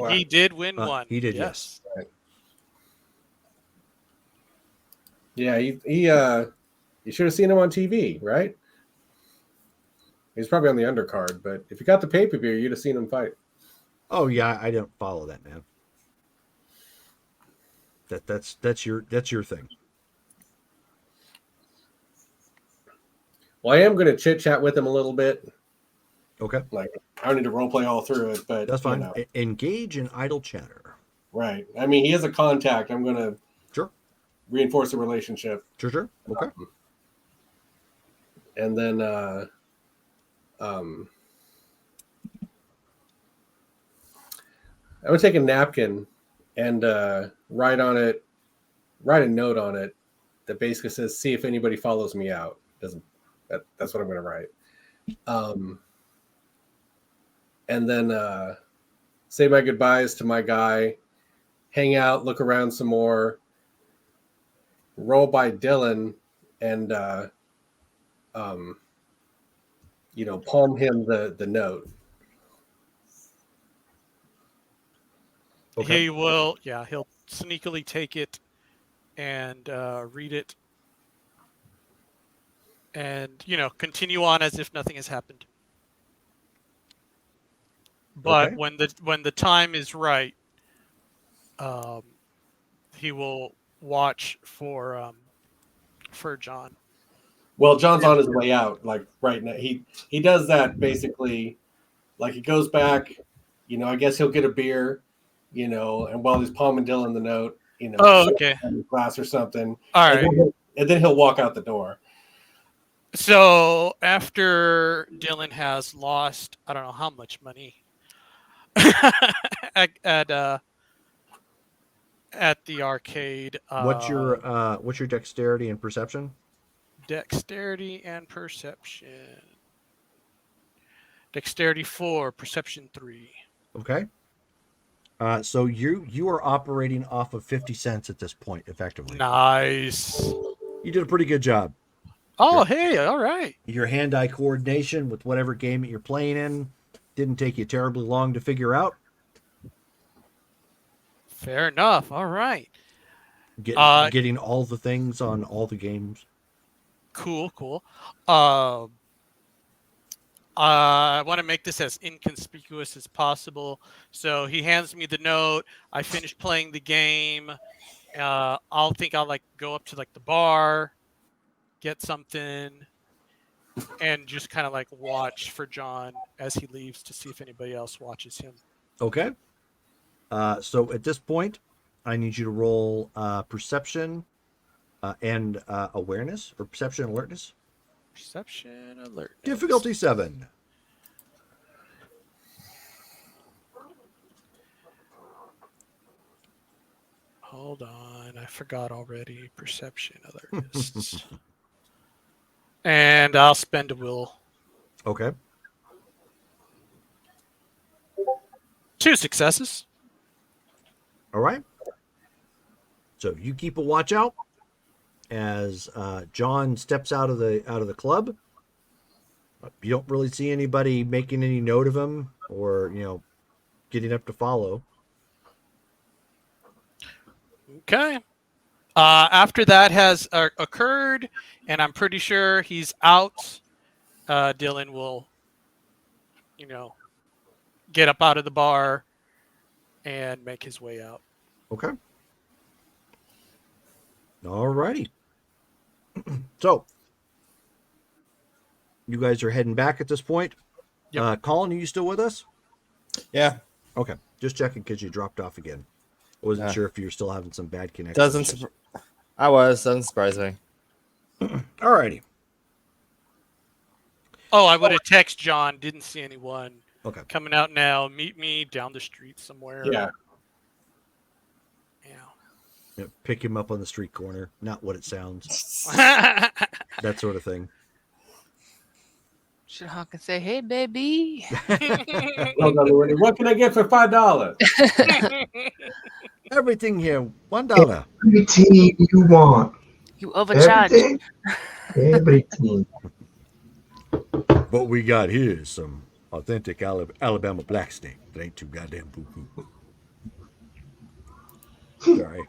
He did win one. He did, yes. Right. Yeah, you should have seen him on TV, right? He's probably on the undercard, but if you got the pay-per-view, you'd have seen him fight. Oh yeah, I don't follow that, man. That's your thing. Well, I am going to chit-chat with him a little bit. Okay. Like, I don't need to roleplay all through it, but that's fine. You know. Engage in idle chatter. Right. I mean, he has a contact. I'm going to reinforce the relationship. Sure. Okay. And then I'm going to take a napkin and write a note on it that basically says, see if anybody follows me out. That's what I'm going to write. And then say my goodbyes to my guy, hang out, look around some more, roll by Dylan, and palm him the note. Okay. He'll sneakily take it and read it and, continue on as if nothing has happened. But when the time is right, he will watch for John. Well, John's on his way out, like right now. He does that basically, like he goes back, I guess he'll get a beer, and while he's palming Dylan the note, glass or something. All right. And then he'll walk out the door. So after Dylan has lost, I don't know how much money, at the arcade. What's your dexterity and perception? Dexterity and perception? Dexterity 4, perception 3. Okay. So you are operating off of 50 cents at this point, effectively. Nice. You did a pretty good job. Oh, hey, all right. Your hand-eye coordination with whatever game that you're playing in didn't take you terribly long to figure out. Fair enough. All right. Getting all the things on all the games. Cool. I want to make this as inconspicuous as possible. So he hands me the note. I finish playing the game. I'll like go up to like the bar, get something, and just kind of like watch for John as he leaves to see if anybody else watches him. Okay. So at this point, I need you to roll perception and awareness, or perception and alertness. Perception alert. Difficulty 7. Hold on, I forgot already. Perception alertness. And I'll spend a will. Okay. 2 successes. All right. So you keep a watch out as John steps out of the club. You don't really see anybody making any note of him or getting up to follow. Okay. After that has occurred, and I'm pretty sure he's out, Dylan will, get up out of the bar and make his way out. Okay. All righty. So, you guys are heading back at this point. Yep. Colin, are you still with us? Yeah. Okay. Just checking because you dropped off again. I wasn't Yeah. sure if you were still having some bad connection. Doesn't surprise me. All righty. Oh, I would have texted John. Didn't see anyone. Okay. Coming out now. Meet me down the street somewhere. Yeah. Pick him up on the street corner. Not what it sounds. Yeah. That sort of thing. Should honk and say, "Hey, baby." What can I get for $5? Everything here, $1. Everything you want. You overcharged. Everything. Everything. What we got here is some authentic Alabama black steak. That ain't too goddamn boo-boo. Sorry.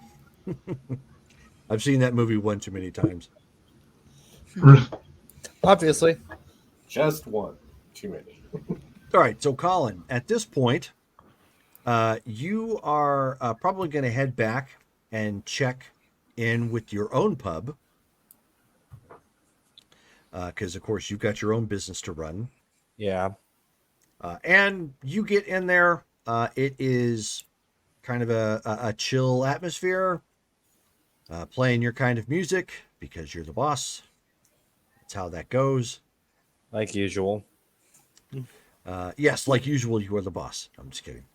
I've seen that movie one too many times. Obviously. Just one. Too many. All right, so Colin, at this point, you are probably going to head back and check in with your own pub. Because, of course, you've got your own business to run. Yeah. And you get in there. It is kind of a chill atmosphere. Playing your kind of music because you're the boss. That's how that goes. Like usual. Yes, like usual, you are the boss. I'm just kidding.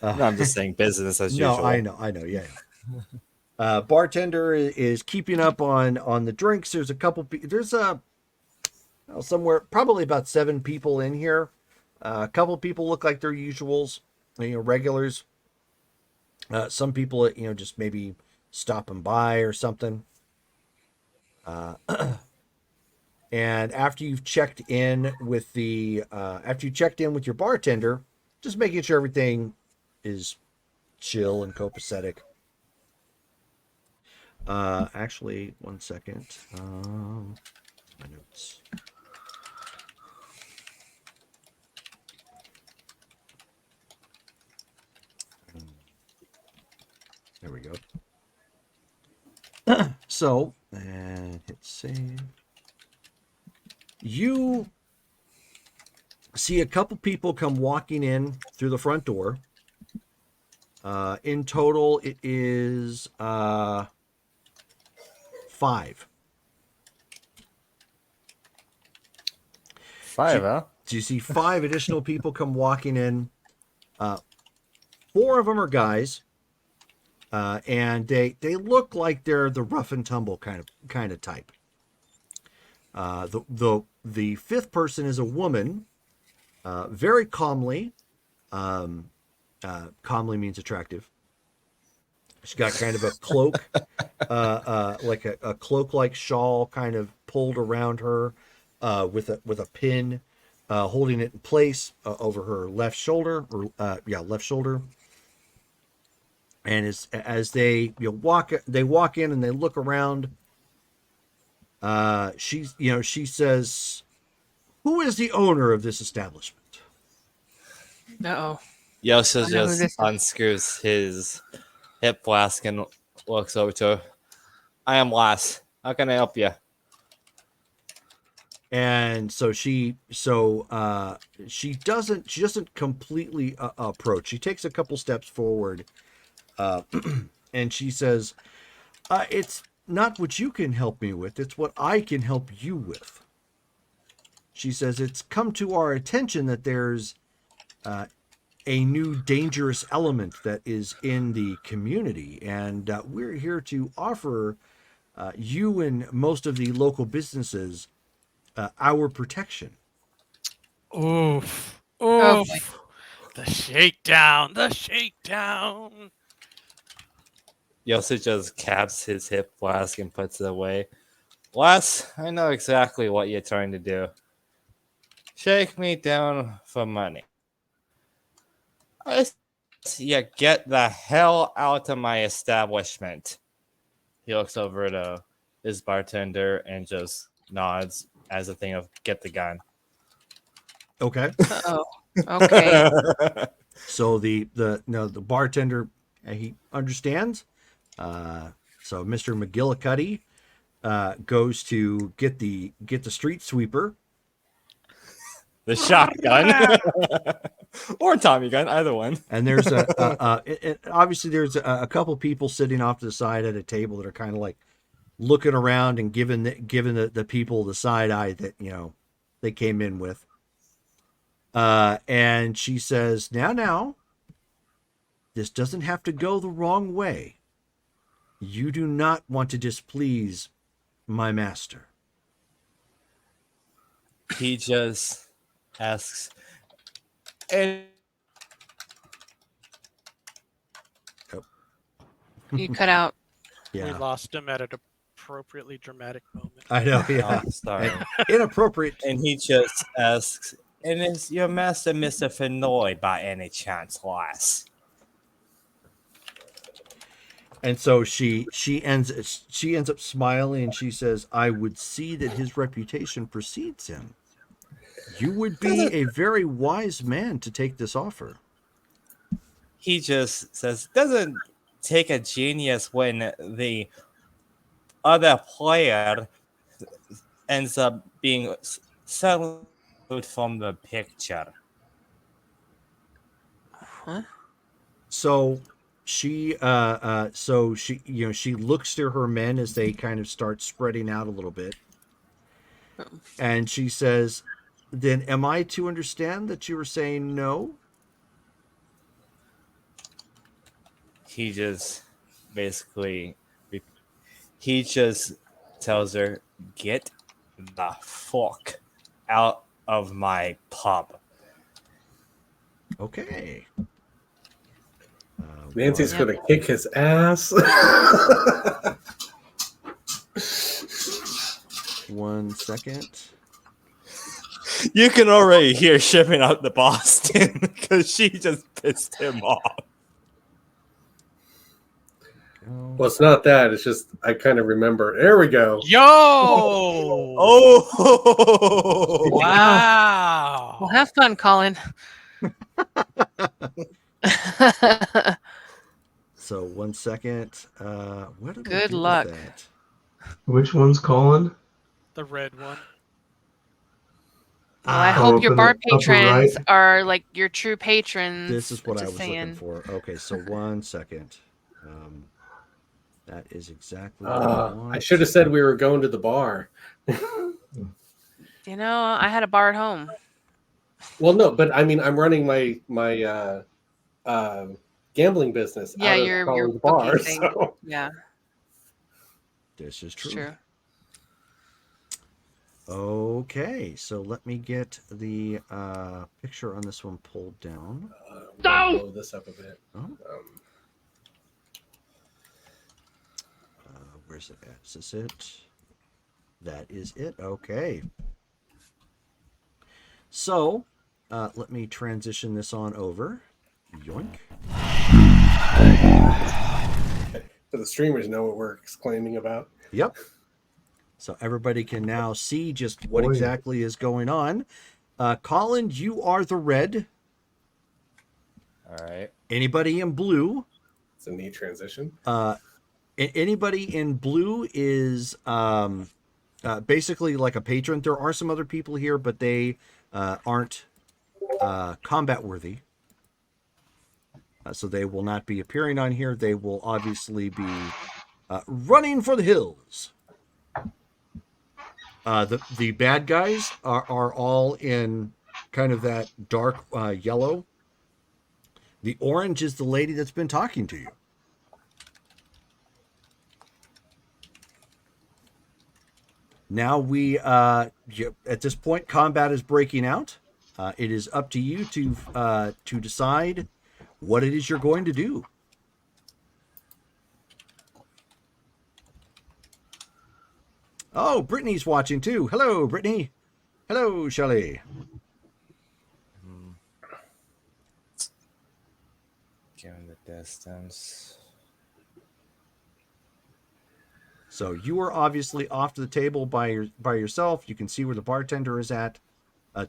No, I'm just saying business as usual. No, I know. Yeah. Bartender is keeping up on the drinks. There's a couple. There's somewhere probably about 7 people in here. A couple people look like they're usuals, regulars. Some people, just maybe stopping by or something. And after you've checked in with your bartender, just making sure everything is chill and copacetic. Actually, one second. My notes. There we go. So, and hit save. You see a couple people come walking in through the front door. In total, it is 5. Five, huh? So you see 5 additional people come walking in. 4 of them are guys, and they look like they're the rough and tumble kind of type. The 5th person is a woman, very calmly. Calmly means attractive. She's got kind of a cloak, like a cloak-like shawl, kind of pulled around her, with a pin, holding it in place over her left shoulder, left shoulder. And as they walk in and they look around. She says, "Who is the owner of this establishment?" Uh-oh. Yosha I know who this just is. unscrews his hip flask and looks over to her. I am Lass. How can I help you? And so she doesn't completely approach. She takes a couple steps forward, and she says, "It's not what you can help me with, it's what I can help you with." She says, "It's come to our attention that there's a new dangerous element that is in the community, and we're here to offer you and most of the local businesses our protection." Oof. Oh, Oof. The shakedown. The shakedown. Yosha just caps his hip flask and puts it away. Lass, I know exactly what you're trying to do. Shake me down for money. Yeah, get the hell out of my establishment. He looks over at his bartender and just nods as a thing of get the gun. Okay. Uh-oh. Okay. So the bartender, he understands. So Mr. McGillicuddy goes to get the street sweeper. The shotgun. Or Tommy gun, either one. And there's obviously there's a couple people sitting off to the side at a table that are kind of like looking around and giving the people the side eye that they came in with. And she says, now, this doesn't have to go the wrong way. You do not want to displease my master. He just asks, and You cut out. We Yeah, lost him at an appropriately dramatic moment. I know. Yeah, oh, sorry. Inappropriate. And he just asks, and is your master Mr. Fenoy by any chance, Lass? And so she ends up smiling, and she says, "I would see that his reputation precedes him. You would be a very wise man to take this offer." He just says, doesn't take a genius when the other player ends up being settled from the picture. Huh? So she she looks to her men as they kind of start spreading out a little bit, and she says, "Then am I to understand that you were saying no?" He just tells her, get the fuck out of my pub. Okay. Nancy's gonna kick his ass. 1 second. You can already hear shipping out to Boston because she just pissed him off. Well, it's not that. It's just I kind of remember. There we go. Yo! Oh! Wow! Well, have fun, Colin. So 1 second. What did I Good do with luck. that? Which one's calling? The red one. Well, I Ah, hope your up in bar the upper patrons right. are like your true patrons. This is what I Just was looking saying. for. Okay, so 1 second. That is exactly what I want. I should have said we were going to the bar. You know, I had a bar at home. Well, no, but I mean, I'm running my gambling business Yeah, out of your Colin's bookie bar. thing. So Yeah, This is it's true. true. Okay, so let me get the picture on this one pulled down. we'll blow this up a bit. Oh, where's it at? Is this it? That is it. Okay. So, let me transition this on over. Yoink. So the streamers know what we're exclaiming about. Yep. So everybody can now see just what Boy. exactly is going on. Colin, you are the red. All right. Anybody in blue? It's a neat transition. Anybody in blue is basically like a patron. There are some other people here, but they aren't combat worthy. So they will not be appearing on here. They will obviously be running for the hills. The bad guys are all in kind of that dark yellow. The orange is the lady that's been talking to you. Now at this point, combat is breaking out. It is up to you to decide what it is you're going to do. Oh, Brittany's watching too. Hello, Brittany. Hello, Shelley. Given the distance. So you are obviously off to the table by yourself. You can see where the bartender is at.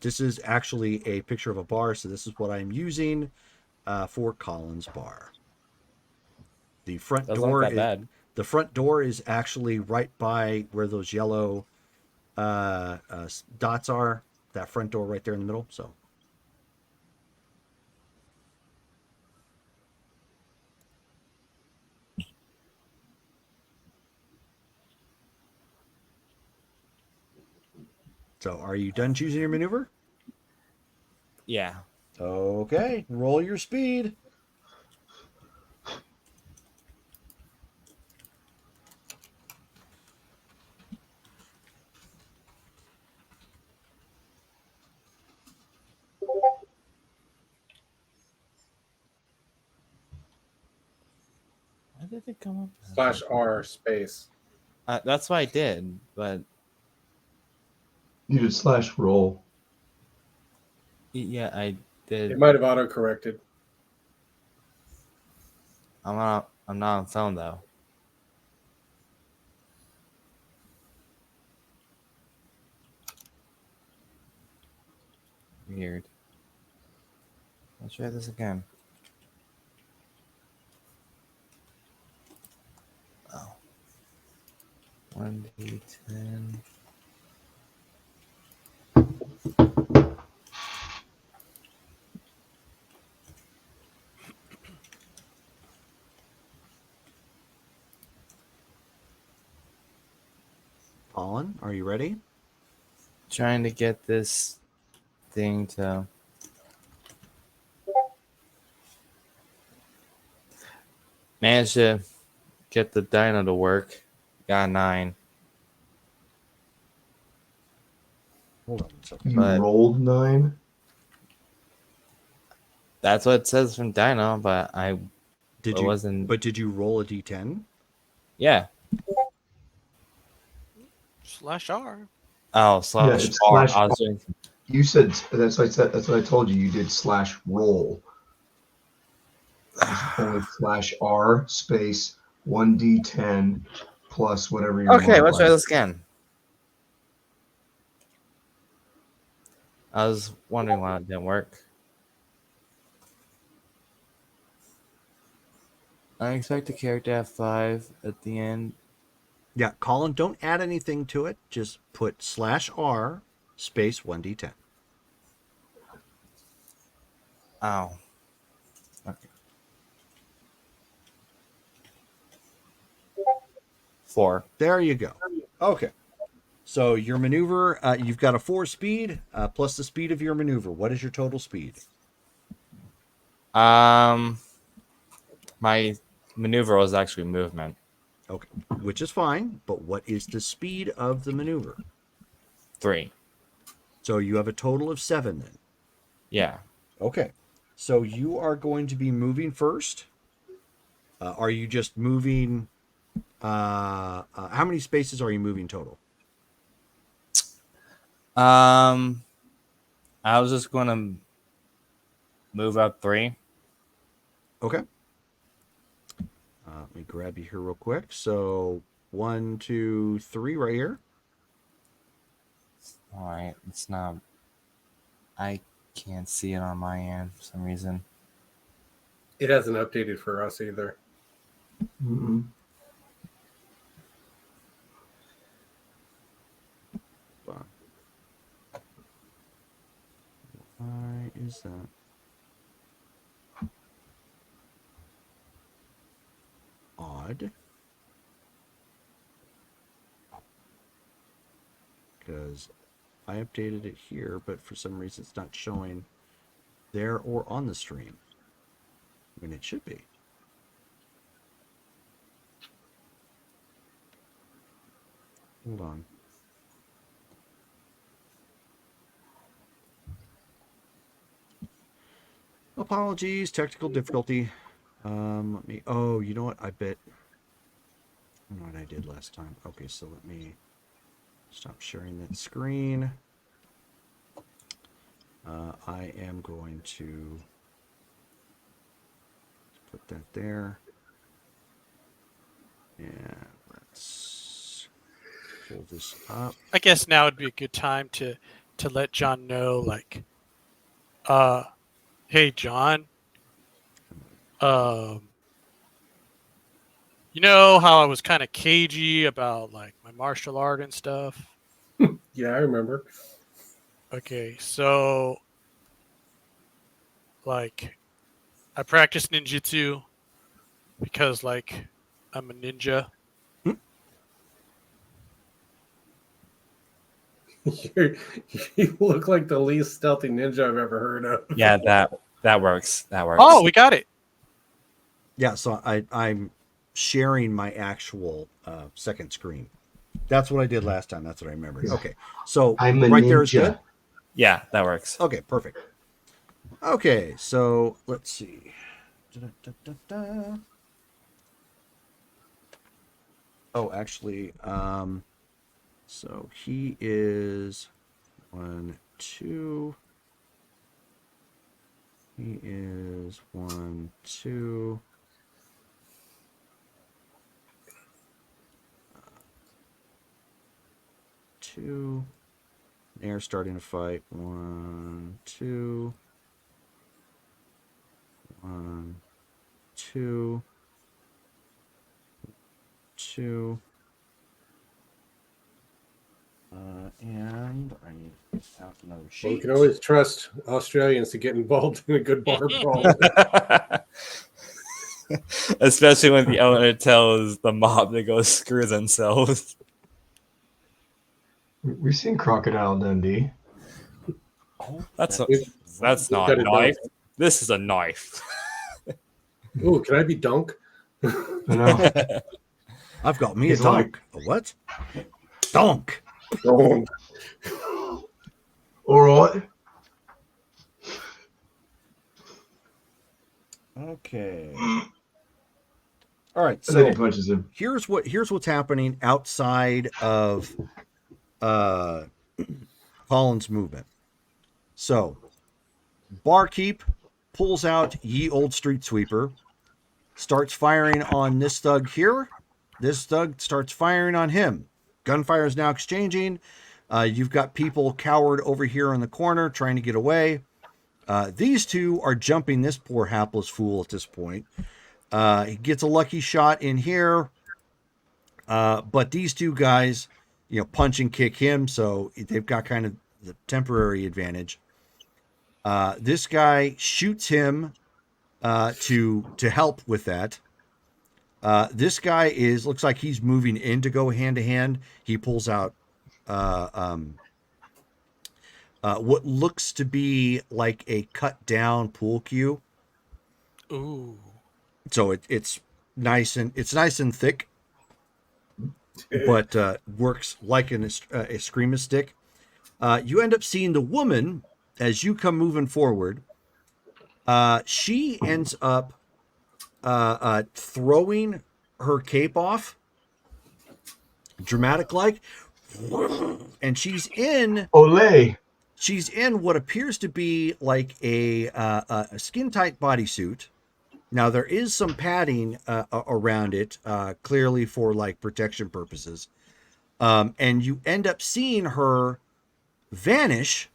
This is actually a picture of a bar, so this is what I'm using for Colin's bar. The front Doesn't door look that bad. The front door is actually right by where those yellow dots are. That front door right there in the middle. So. So are you done choosing your maneuver? Yeah. Okay, roll your speed. Why did it come up? /R space. That's what I did, but You did /roll. yeah, I did. It might have auto corrected. I'm not on phone though. Weird. Let's try this again. Oh. 1d10. Colin, are you ready? Trying to get this thing to manage to get the dyno to work. Got 9. Hold on a second. You But- rolled 9. That's what it says from dyno, but Did it you? wasn't. But did you roll a d10? Yeah. /R. Oh, Yeah, slash it's R. slash I was doing. You said that's what I said. That's what I told you. You did /roll. It's only /R space 1d10 plus whatever you. Okay, let's try this again. I was wondering why it didn't work. I expect the character to have 5 at the end. Yeah, Colin, don't add anything to it. Just put /R space 1d10. Oh. Okay. 4. There you go. Okay. So your maneuver, you've got a 4 speed plus the speed of your maneuver. What is your total speed? My maneuver was actually movement. Okay, which is fine, but what is the speed of the maneuver? 3. So you have a total of 7 then. Yeah. Okay, so you are going to be moving first. Are you just moving? How many spaces are you moving total? I was just going to move up 3. Okay. Let me grab you here real quick. So 1, 2, 3 right here. All right. It's not. I can't see it on my end for some reason. It hasn't updated for us either. Mm-mm. Why is that? Odd. Because I updated it here, but for some reason it's not showing there or on the stream when it should be. Hold on. Apologies, technical difficulty. Let me. Oh, you know what? I bet. I don't know what I did last time. Okay, so let me stop sharing that screen. I am going to put that there. And let's pull this up. I guess now would be a good time to let John know, like, hey John, you know how I was kind of cagey about like my martial art and stuff? Yeah, I remember. Okay, so like I practice ninjutsu because like I'm a ninja. You look like the least stealthy ninja I've ever heard of. Yeah, that works. That works. Oh, we got it. Yeah, so I'm sharing my actual second screen. That's what I did last time. That's what I remember. Okay, so I'm a right ninja. there is good. Yeah, that works. Okay, perfect. Okay, so let's see. Da-da-da-da-da. Oh, actually, so he is 1, 2. He is 1, 2. Two. They're starting to fight. 1, 2. 1, 2. 2. And I need to get out another sheet. Well, we can always trust Australians to get involved in a good bar brawl. Especially when the owner tells the mob to go screw themselves. We've seen Crocodile Dundee. That's We've not got a it knife. done. This is a knife. Ooh, can I be Dunk? I know. I've got me a He's donk. A what? Donk. Dunk. All right. Okay. All right. And then he So punches him. here's what's happening outside of Colin's movement. So Barkeep pulls out Ye Old Street Sweeper, starts firing on this thug here. This thug starts firing on him. Gunfire is now exchanging. You've got people cowered over here in the corner trying to get away. These two are jumping this poor hapless fool at this point. He gets a lucky shot in here. But these two guys, punch and kick him, so they've got kind of the temporary advantage. This guy shoots him to help with that. This guy looks like he's moving in to go hand to hand. He pulls out what looks to be like a cut down pool cue. Ooh. So it's nice and thick, but works like a Screamer stick. You end up seeing the woman as you come moving forward. She ends up throwing her cape off, dramatic like, and she's in Olay. She's in what appears to be like a skin tight bodysuit. Now there is some padding around it, clearly for like protection purposes. And you end up seeing her vanish.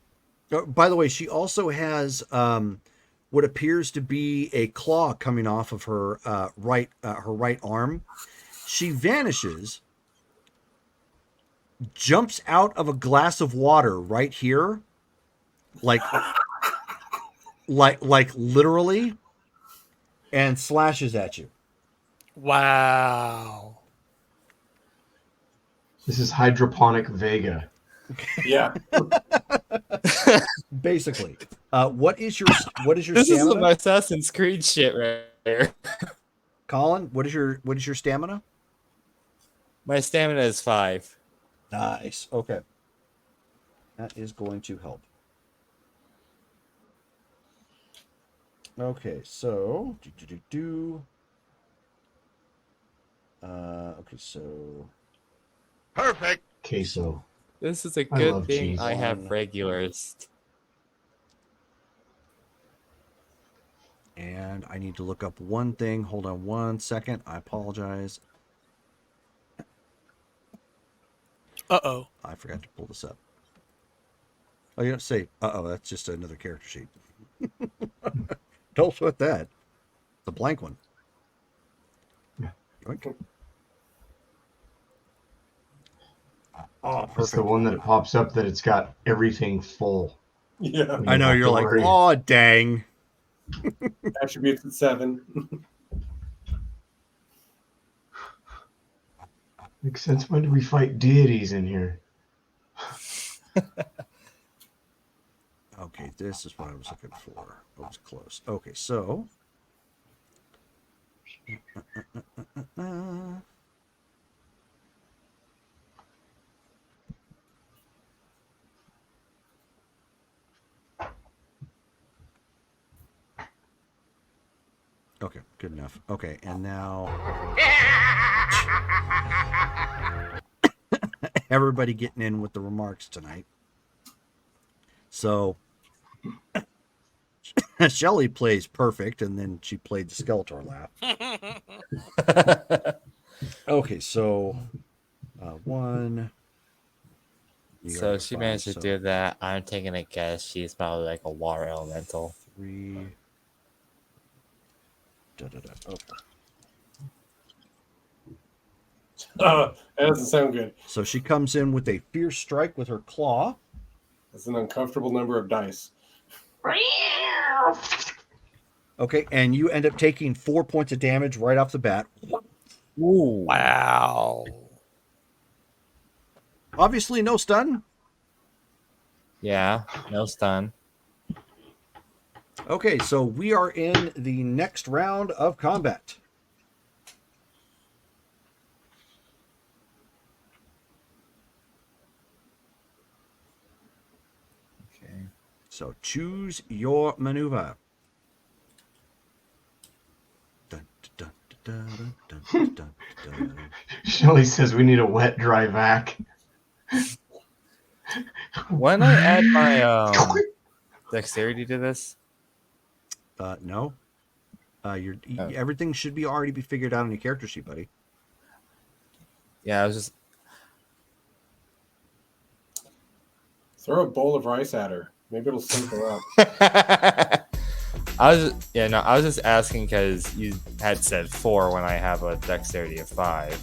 By the way, she also has what appears to be a claw coming off of her right arm. She vanishes, jumps out of a glass of water right here, like literally, and slashes at you. Wow. This is hydroponic Vega. Yeah. Basically, what is your This is stamina? some Assassin's Creed shit right here. Colin, what is your stamina? My stamina is 5. Nice. Okay, that is going to help. Okay, so okay, so Perfect. Queso. This is a I good love thing cheese. I have regulars. and I need to look up one thing. Hold on one second. I apologize. Uh-oh. I forgot to pull this up. Oh, you don't say, uh-oh, that's just another character sheet. Don't sweat that. The blank one. Yoink. Oh, It's the perfect. one that pops up that it's got everything full. Yeah. You I know, have you're to like, worry. oh, dang. Attributes at 7. Makes sense. When do we fight deities in here? Okay, this is what I was looking for. I was close. Okay, so. Okay, good enough. Okay, and now everybody getting in with the remarks tonight. So Shelly plays perfect, and then she played the Skeletor laugh. Okay, so 1. You So got she 5, managed to so do that. I'm taking a guess. She's probably like a water elemental. 3. Da-da-da. Okay. That doesn't sound good. So she comes in with a fierce strike with her claw. That's an uncomfortable number of dice. Okay, and you end up taking 4 points of damage right off the bat. Ooh. Wow. Obviously, no stun. Yeah, no stun. Okay, so we are in the next round of combat. Okay. So choose your maneuver. Dun, dun, dun, dun, dun, dun, dun, dun. Shelly says we need a wet, dry vac. When I add my dexterity to this, No. Oh. Everything should be already be figured out on your character sheet, buddy. yeah, I was just Throw a bowl of rice at her. Maybe it'll sync her up. I was just asking because you had said 4 when I have a dexterity of 5.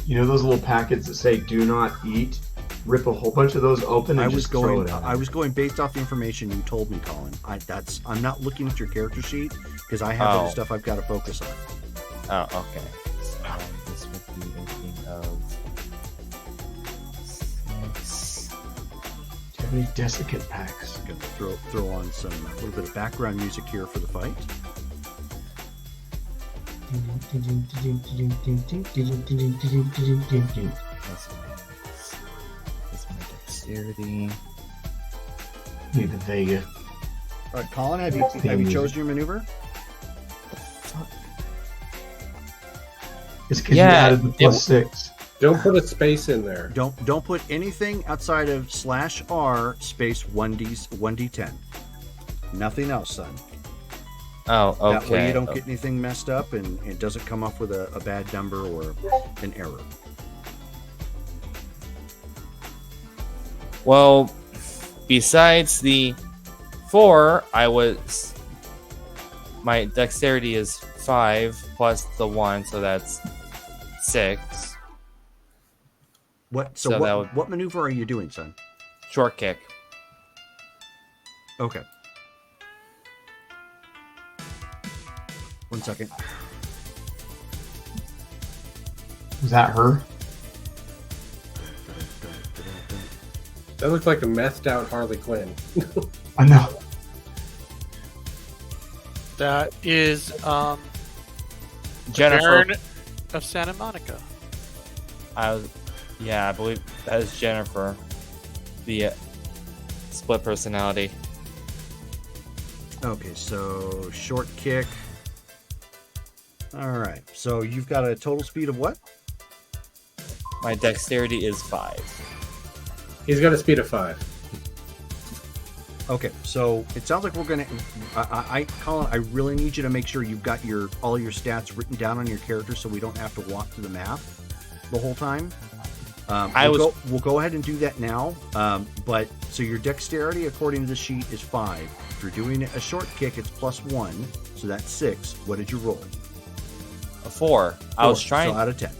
You know those little packets that say "Do not eat"? Rip a whole bunch of those open and I was just throw going. it at I her. was going based off the information you told me, Colin. I'm not looking at your character sheet because I have other Oh. stuff I've got to focus on. Oh, okay. So this would be a thing of 6. Do you have any desiccant packs? Gonna throw on some a little bit of background music here for the fight. That's my dexterity. Need the Vega. All right, Colin, have you chosen your maneuver? It's because Yeah, you added the +6. Don't put a space in there. Don't put anything outside of /R space 1d10. Nothing else, son. Oh, okay. That way you don't get anything messed up and it doesn't come off with a bad number or an error. Well, besides the 4, my dexterity is 5 plus the 1, so that's 6. So that would- What maneuver are you doing, son? Short kick. Okay. 1 second. Is that her? That looks like a methed out Harley Quinn. I know. That is Jennifer. Baron of Santa Monica. I believe that is Jennifer. The split personality. Okay, so short kick. All right. So you've got a total speed of what? My dexterity is 5. He's got a speed of 5. Okay, so it sounds like we're gonna. Colin, I really need you to make sure you've got all your stats written down on your character, so we don't have to walk through the map the whole time. We'll go ahead and do that now. But so your dexterity, according to the sheet, is 5. If you're doing a short kick, it's +1, so that's 6. What did you roll? A 4. I was trying. So out of 10.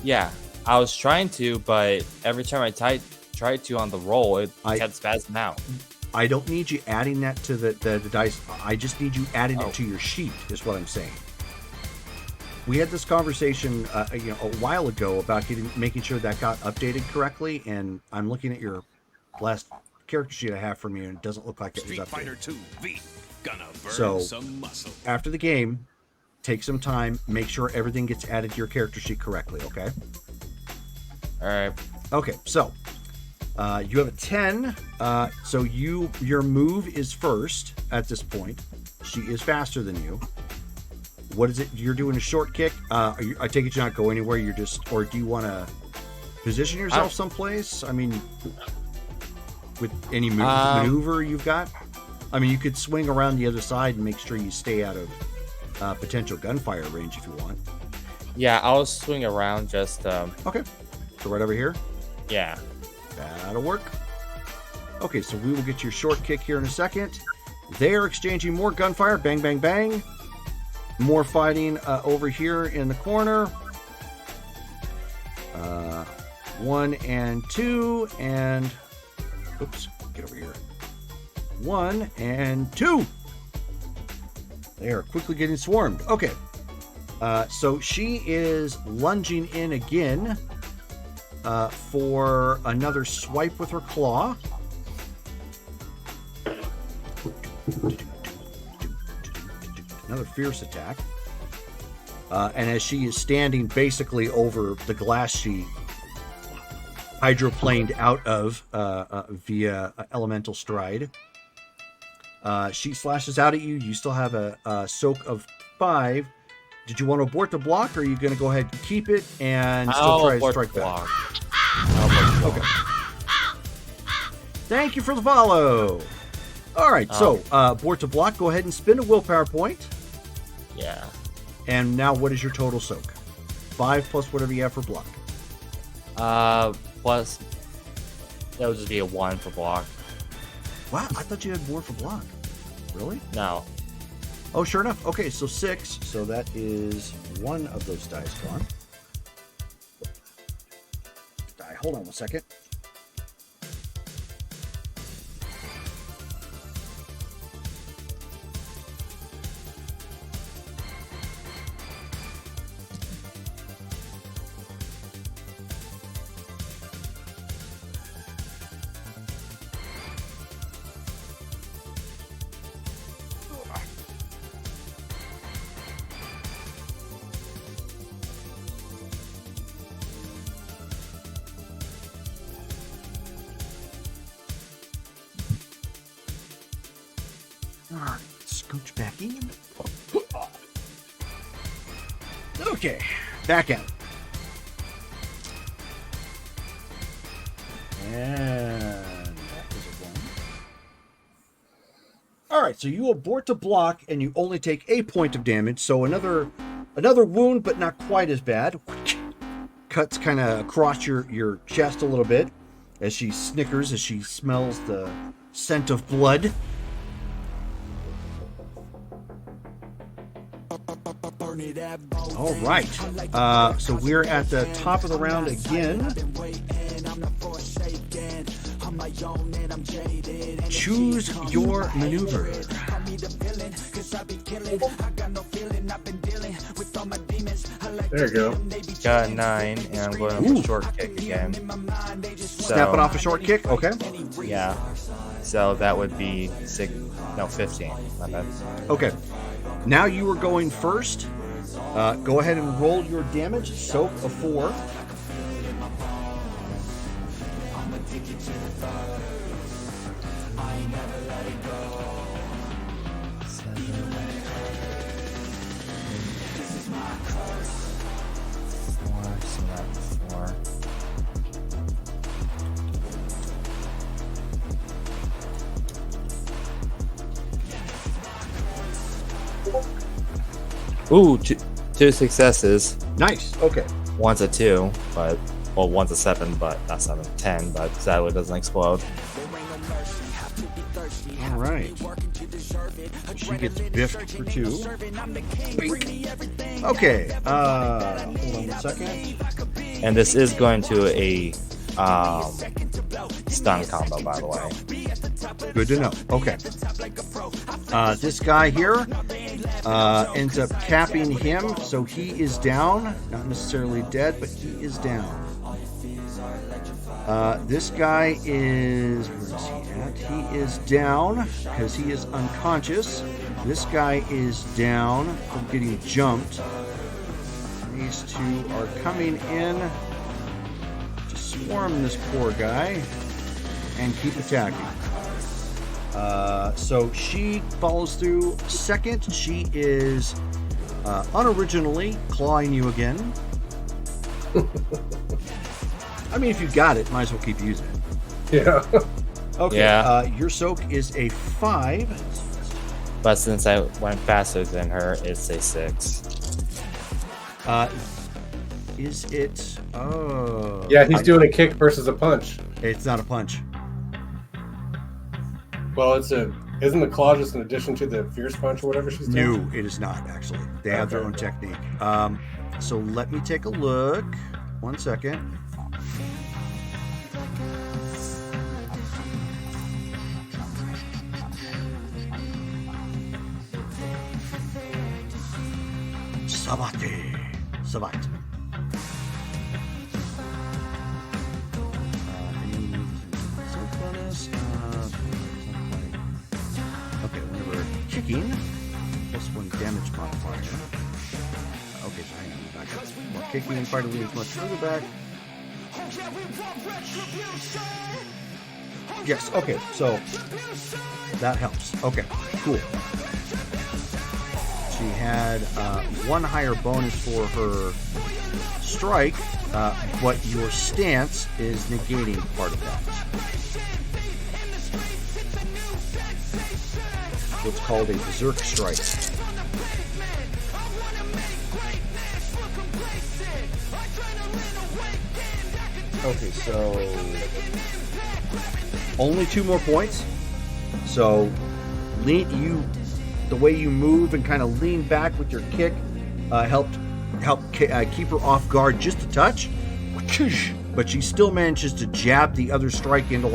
Yeah, I was trying to, but every time I tried to on the roll, it kept spazzing out. I don't need you adding that to the dice. I just need you adding it to your sheet, is what I'm saying. We had this conversation a while ago about making sure that got updated correctly, and I'm looking at your last character sheet I have from you, and it doesn't look like it was Street updated. Fighter 2 V. Gonna burn So, some muscle. after the game, take some time, make sure everything gets added to your character sheet correctly, okay? All right. Okay, so you have a 10. So your move is first at this point. She is faster than you. What is it? You're doing a short kick. I take it you're not going anywhere. You're just, or do you want to position yourself someplace? I mean, with any maneuver you've got. I mean, you could swing around the other side and make sure you stay out of potential gunfire range if you want. Yeah, I'll swing around just. Okay. So right over here. Yeah. That'll work. Okay, so we will get your short kick here in a second. They're exchanging more gunfire. Bang, bang, bang. More fighting over here in the corner. 1 and 2 and... Oops, get over here. 1 and 2. They are quickly getting swarmed. Okay. So she is lunging in again for another swipe with her claw. Another fierce attack. And as she is standing basically over the glass she hydroplaned out of via elemental stride, she slashes out at you. You still have a soak of 5. Did you want to abort the block, or are you going to go ahead and keep it and still try to strike back? Okay. Thank you for the follow. All right, so abort the block. Go ahead and spin a willpower point. Yeah. And now, what is your total soak? 5 plus whatever you have for block. Plus that would just be a 1 for block. Wow, I thought you had more for block. Really? No. Oh, sure enough. Okay, so 6. So that is 1 of those dice gone. Hold on 1 second. All right, scooch back in. Okay, back out. And that was a 1. All right, so you abort to block, and you only take a point of damage. So another wound, but not quite as bad. Cuts kind of across your chest a little bit as she snickers as she smells the scent of blood. All right, so we're at the top of the round again. Choose your maneuver. There you go. Got a 9, and I'm going for short kick again. Snapping off a short kick? Okay. Yeah. So that would be 15. My bad. Okay. Now you are going first. Go ahead and roll your damage. Soak a 4. Ooh, two successes. Nice. Okay. One's a 2, but one's a 7, but not 7, 10, but sadly it doesn't explode. All right. She gets biffed for 2. Okay. Hold on a second. And this is going to a stun combo, by the way. Good to know. Okay. This guy here ends up capping him, so he is down. Not necessarily dead, but he is down. This guy is... Where is he at? He is down because he is unconscious. This guy is down from getting jumped. These two are coming in to swarm this poor guy and keep attacking. So she follows through. Second, she is unoriginally clawing you again. I mean, if you got it, might as well keep using it. Yeah. Okay. Yeah. Your soak is a 5. But since I went faster than her, it's a 6. Is it? Oh. Yeah, he's doing a kick versus a punch. It's not a punch. Well, isn't the claw just an addition to the fierce punch or whatever she's doing? No, it is not, actually. They have their own technique. So let me take a look. 1 second. Sabat. Okay, whenever kicking, +1 damage modifier. Okay, so hang on, back up. While kicking, try to lean much further back. Yes, okay, so that helps. Okay, cool. She had 1 higher bonus for her strike, but your stance is negating part of that. What's called a berserk strike. Okay, so only 2 more points. So the way you move and kind of lean back with your kick helped keep her off guard just a touch. But she still manages to jab the other strike into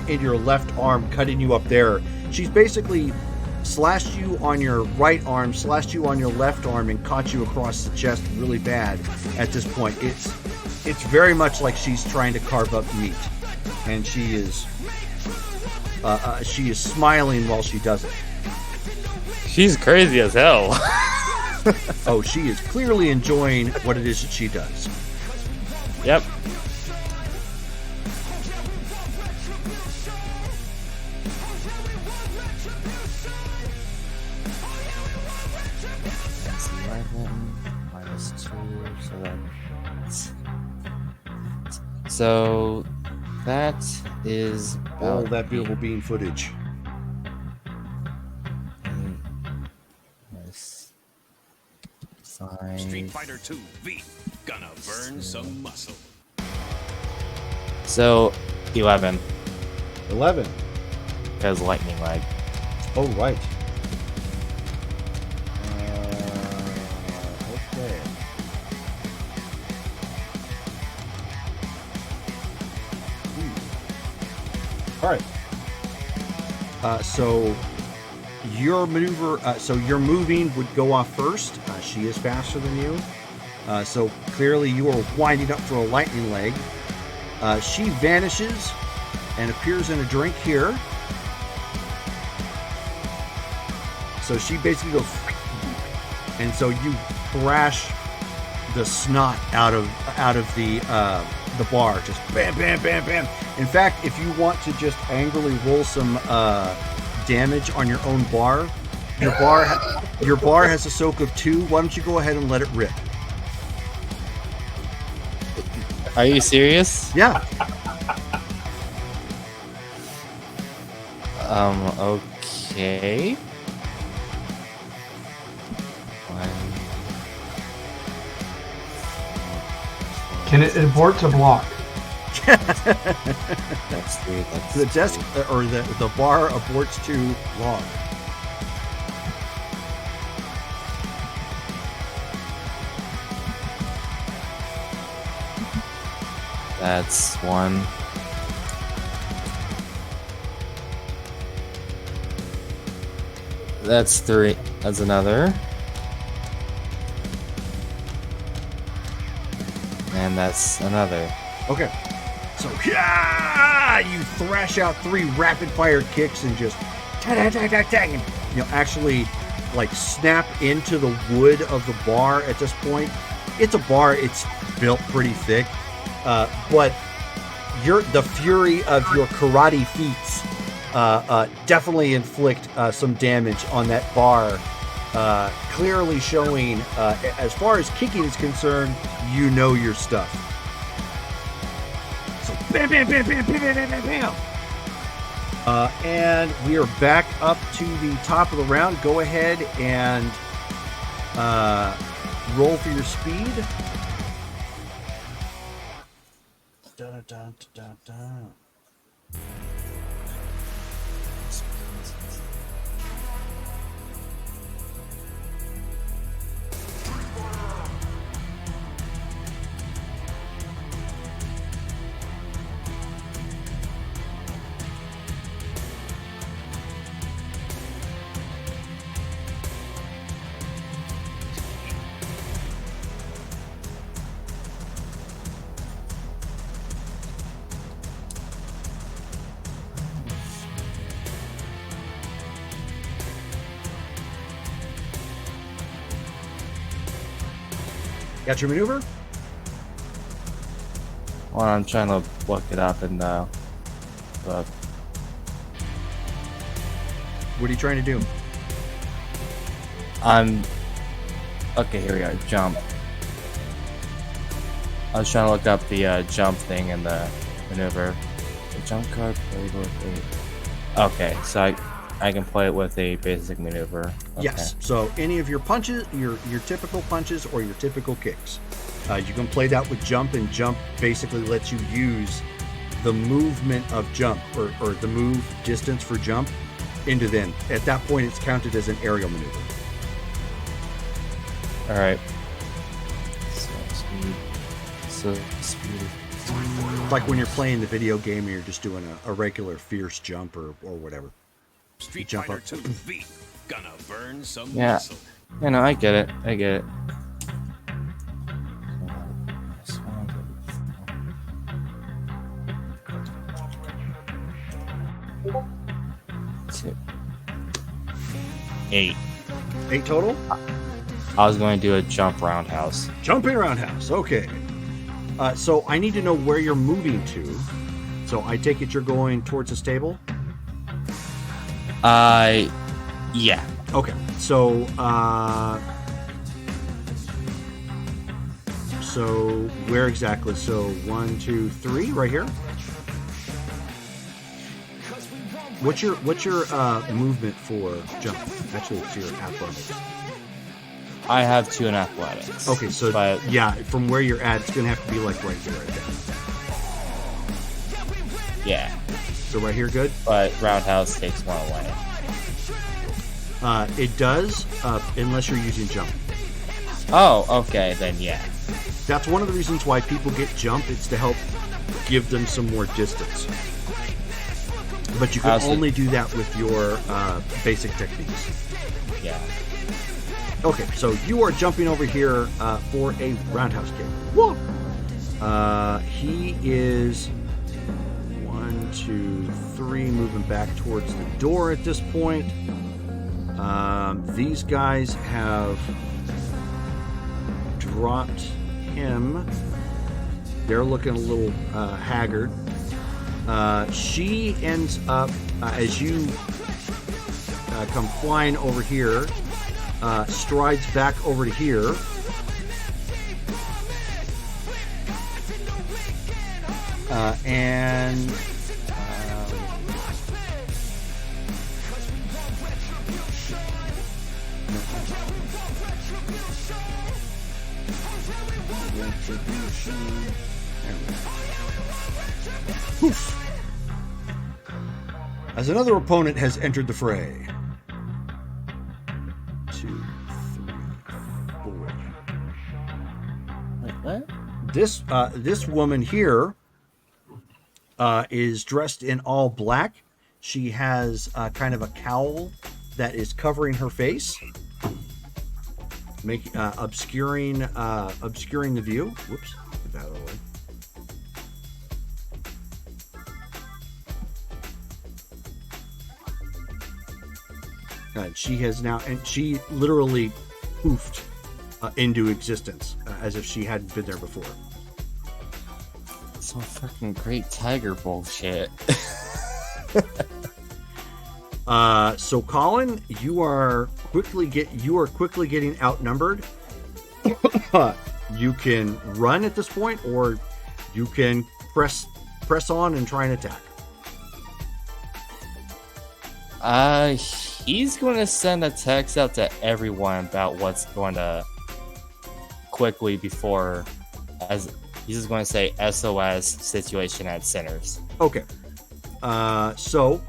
your left arm, cutting you up there. She's basically slashed you on your right arm, slashed you on your left arm, and caught you across the chest really bad. At this point, it's very much like she's trying to carve up meat, and she is smiling while she does it. She's crazy as hell. Oh, she is clearly enjoying what it is that she does. That's 11 minus 2, so that is All about that beautiful bean footage. Nice. Street Fighter 2 V. Gonna burn some muscle. So 11, 11. because lightning lag. Oh, right. Okay. All right. So your maneuver, so your moving would go off first. She is faster than you. So clearly you are winding up for a lightning leg. She vanishes and appears in a drink here. So she basically goes, and so you thrash the snot out of the bar, just bam, bam, bam, bam. In fact, if you want to just angrily roll some damage on your own bar, your bar has a soak of 2. Why don't you go ahead and let it rip? Are you serious? Yeah. Okay. Can it abort to block? That's 3. That's The desk or the bar aborts to log. That's 1. That's 3. That's another. And that's another. Okay. So yeah, you thrash out 3 rapid fire kicks and just tag, and actually like snap into the wood of the bar at this point. It's a bar, it's built pretty thick. But the fury of your karate feats definitely inflict some damage on that bar, clearly showing, as far as kicking is concerned, you know your stuff. So bam, bam, bam, bam, bam, bam, bam, bam. And we are back up to the top of the round. Go ahead and roll for your speed. Dun, dun, dun, dun. Got your maneuver? Well, I'm trying to look it up and but What are you trying to do? okay, here we are. Jump. I was trying to look up the jump thing in the maneuver. The jump card played with 8. Okay, so I can play it with a basic maneuver. Okay. Yes. So any of your punches, your typical punches or your typical kicks, you can play that with jump, and jump basically lets you use the movement of jump or the move distance for jump into them. At that point, it's counted as an aerial maneuver. All right. So speed. Like when you're playing the video game and you're just doing a regular fierce jump or whatever. Street Jump Fighter up. 2 V. Gonna burn some Yeah. muscle. You know, I get it. I get it. Two. 8. 8 total? I was going to do a jump roundhouse. Jumping roundhouse. Okay. So I need to know where you're moving to. So I take it you're going towards this table? Yeah. Okay, so where exactly? So 1, 2, 3, right here. What's your movement for jump? Actually, it's your athletics. I have 2 in athletics. Okay, so but yeah, from where you're at, it's gonna have to be like right here, I think. yeah, So right here, good. but roundhouse takes 1 away. It does, unless you're using jump. Oh, okay, then yeah. That's one of the reasons why people get jump. It's to help give them some more distance. But you can Honestly- only do that with your basic techniques. Yeah. Okay, so you are jumping over here for a roundhouse kick. Whoa! He is 1, 2, 3, moving back towards the door at this point. These guys have dropped him. They're looking a little haggard. She ends up, as you come flying over here, strides back over to here. And poof. As another opponent has entered the fray. 2, 3, 4. Wait, what? This woman here is dressed in all black. She has kind of a cowl that is covering her face, obscuring the view. Whoops, get that out of the way. She has now, and she literally poofed into existence as if she hadn't been there before. Some fucking great tiger bullshit. So Colin, you are quickly getting outnumbered. You can run at this point, or you can press on and try and attack. He's going to send a text out to everyone about what's going to quickly before, as he's just going to say SOS situation at Sinners. Okay. So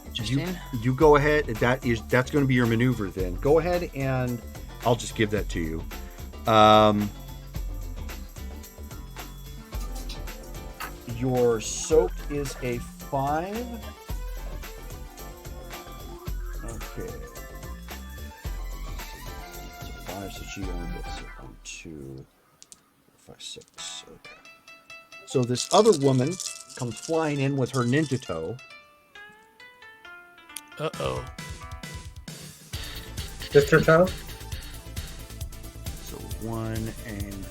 Interesting. you go ahead. That's going to be your maneuver. Then go ahead, and I'll just give that to you. Your soaked is a 5. Okay. So 5, so she only gets 1, 2, 5, 6. Okay. So this other woman comes flying in with her ninja toe. Uh-oh. Mr. Toe? So 1 and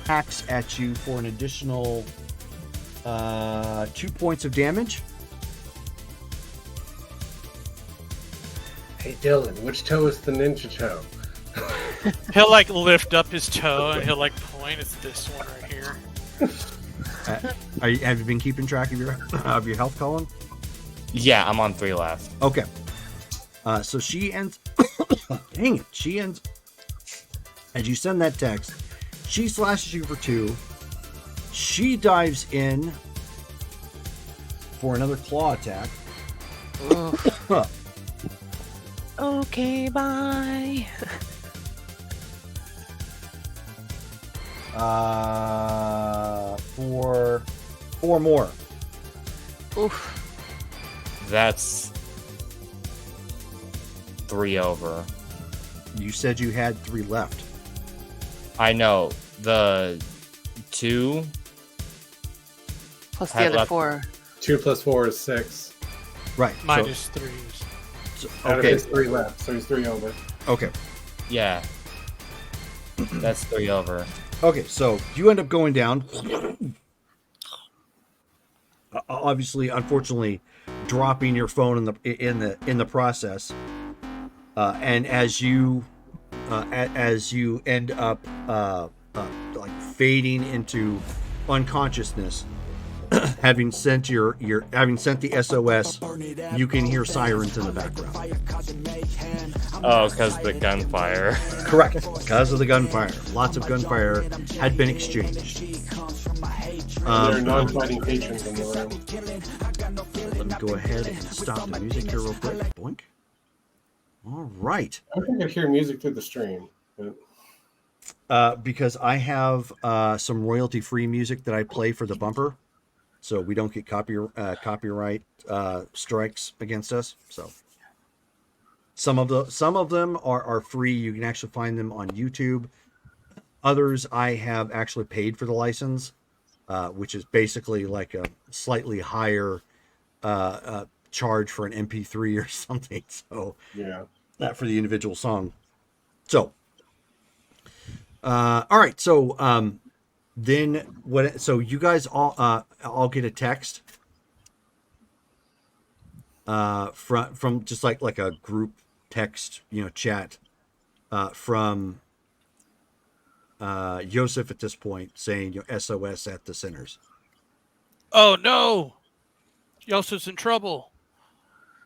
hacks at you for an additional 2 points of damage. Hey, Dylan, which toe is the ninja toe? He'll like lift up his toe and he'll like point. It's this one right here. Have you been keeping track of your health, Colin? Yeah, I'm on 3 left. Okay. So she ends. Dang it! She ends. As you send that text, she slashes you for 2. She dives in for another claw attack. Okay, bye. For 4 more. Oof. That's 3 over. You said you had 3 left. I know. The 2 Plus the Had other left- 4. 2 plus 4 is 6. Right. Minus 3. So, Out of okay. his 3 left, so he's 3 over. Okay. Yeah. That's 3 over. Okay. So you end up going down. Obviously, unfortunately, dropping your phone in the process. And as you end up like fading into unconsciousness, having sent the SOS, you can hear sirens in the background. Oh, because the gunfire. Correct, because of the gunfire. Lots of gunfire had been exchanged. There are non-fighting patrons in the room. Let me go ahead and stop the music here real quick. Boink. All right. I think I could hear music through the stream. But... because I have some royalty-free music that I play for the bumper, so we don't get copyright strikes against us. So some of them are free. You can actually find them on YouTube. Others I have actually paid for the license, which is basically like a slightly higher charge for an MP3 or something. So yeah, not for the individual song. So. All right. So, then what? So you guys all get a text, from just like a group text, chat, from, Joseph at this point saying, SOS at the Sinners. Oh no, Joseph's in trouble.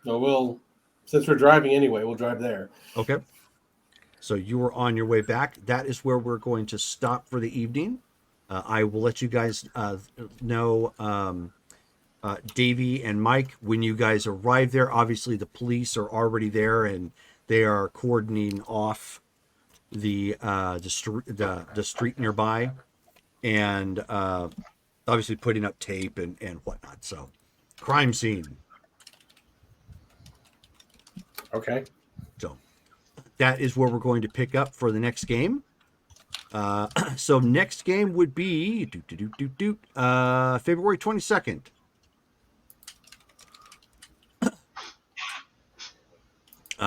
No, since we're driving anyway, we'll drive there. Okay. So you are on your way back. That is where we're going to stop for the evening. I will let you guys know, Davey and Mike, when you guys arrive there. Obviously, the police are already there, and they are cordoning off the street nearby, and obviously putting up tape and whatnot. So, crime scene. Okay. So. That is where we're going to pick up for the next game. So next game would be February 22nd.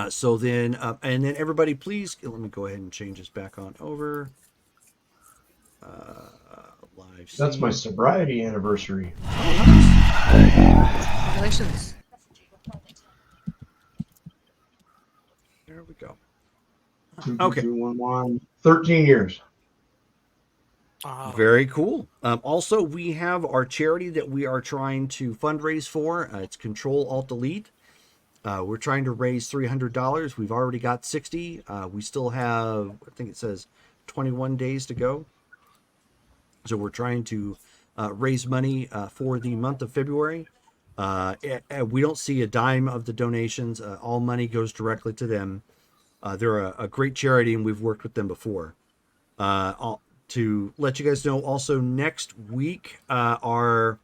So then, and then everybody, please let me go ahead and change this back on over. Live. That's my sobriety anniversary. Congratulations. There we go. 13 years. Very cool. Also, we have our charity that we are trying to fundraise for. It's Control Alt Delete. We're trying to raise $300. We've already got 60. We still have, I think it says 21 days to go. So we're trying to raise money for the month of February. We don't see a dime of the donations. All money goes directly to them. They're a great charity, and we've worked with them before. To let you guys know, also next week, next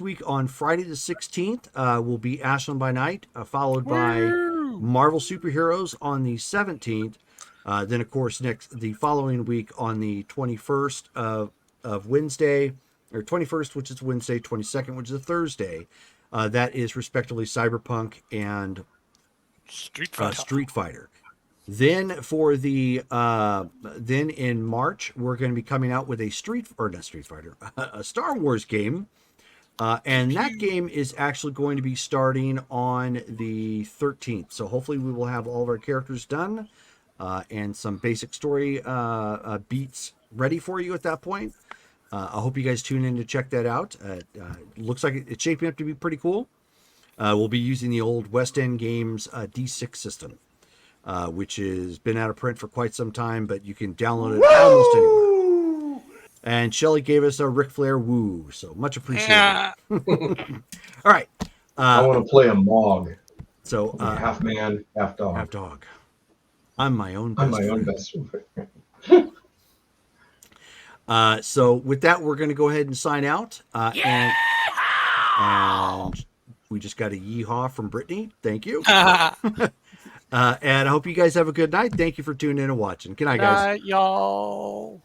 week on Friday the 16th will be Ashland by Night, followed by Marvel Superheroes on the 17th. Then, of course, the following week on the 21st of Wednesday, or 21st, which is Wednesday, 22nd, which is a Thursday. That is respectively Cyberpunk and Street Fighter. Then for the then in March, we're going to be coming out with a a Star Wars game, and that game is actually going to be starting on the 13th. So hopefully we will have all of our characters done, and some basic story beats ready for you at that point. I hope you guys tune in to check that out. Looks like it's shaping up to be pretty cool. We'll be using the old West End Games D6 system, which has been out of print for quite some time, but you can download it almost anywhere. And Shelly gave us a Ric Flair woo, so much appreciated. Yeah. All right. I want to play a Mog. So half man, half dog. Half dog. I'm my own best friend. So with that, we're going to go ahead and sign out. And we just got a yeehaw from Brittany. Thank you. And I hope you guys have a good night. Thank you for tuning in and watching. Good night, guys. Night, y'all.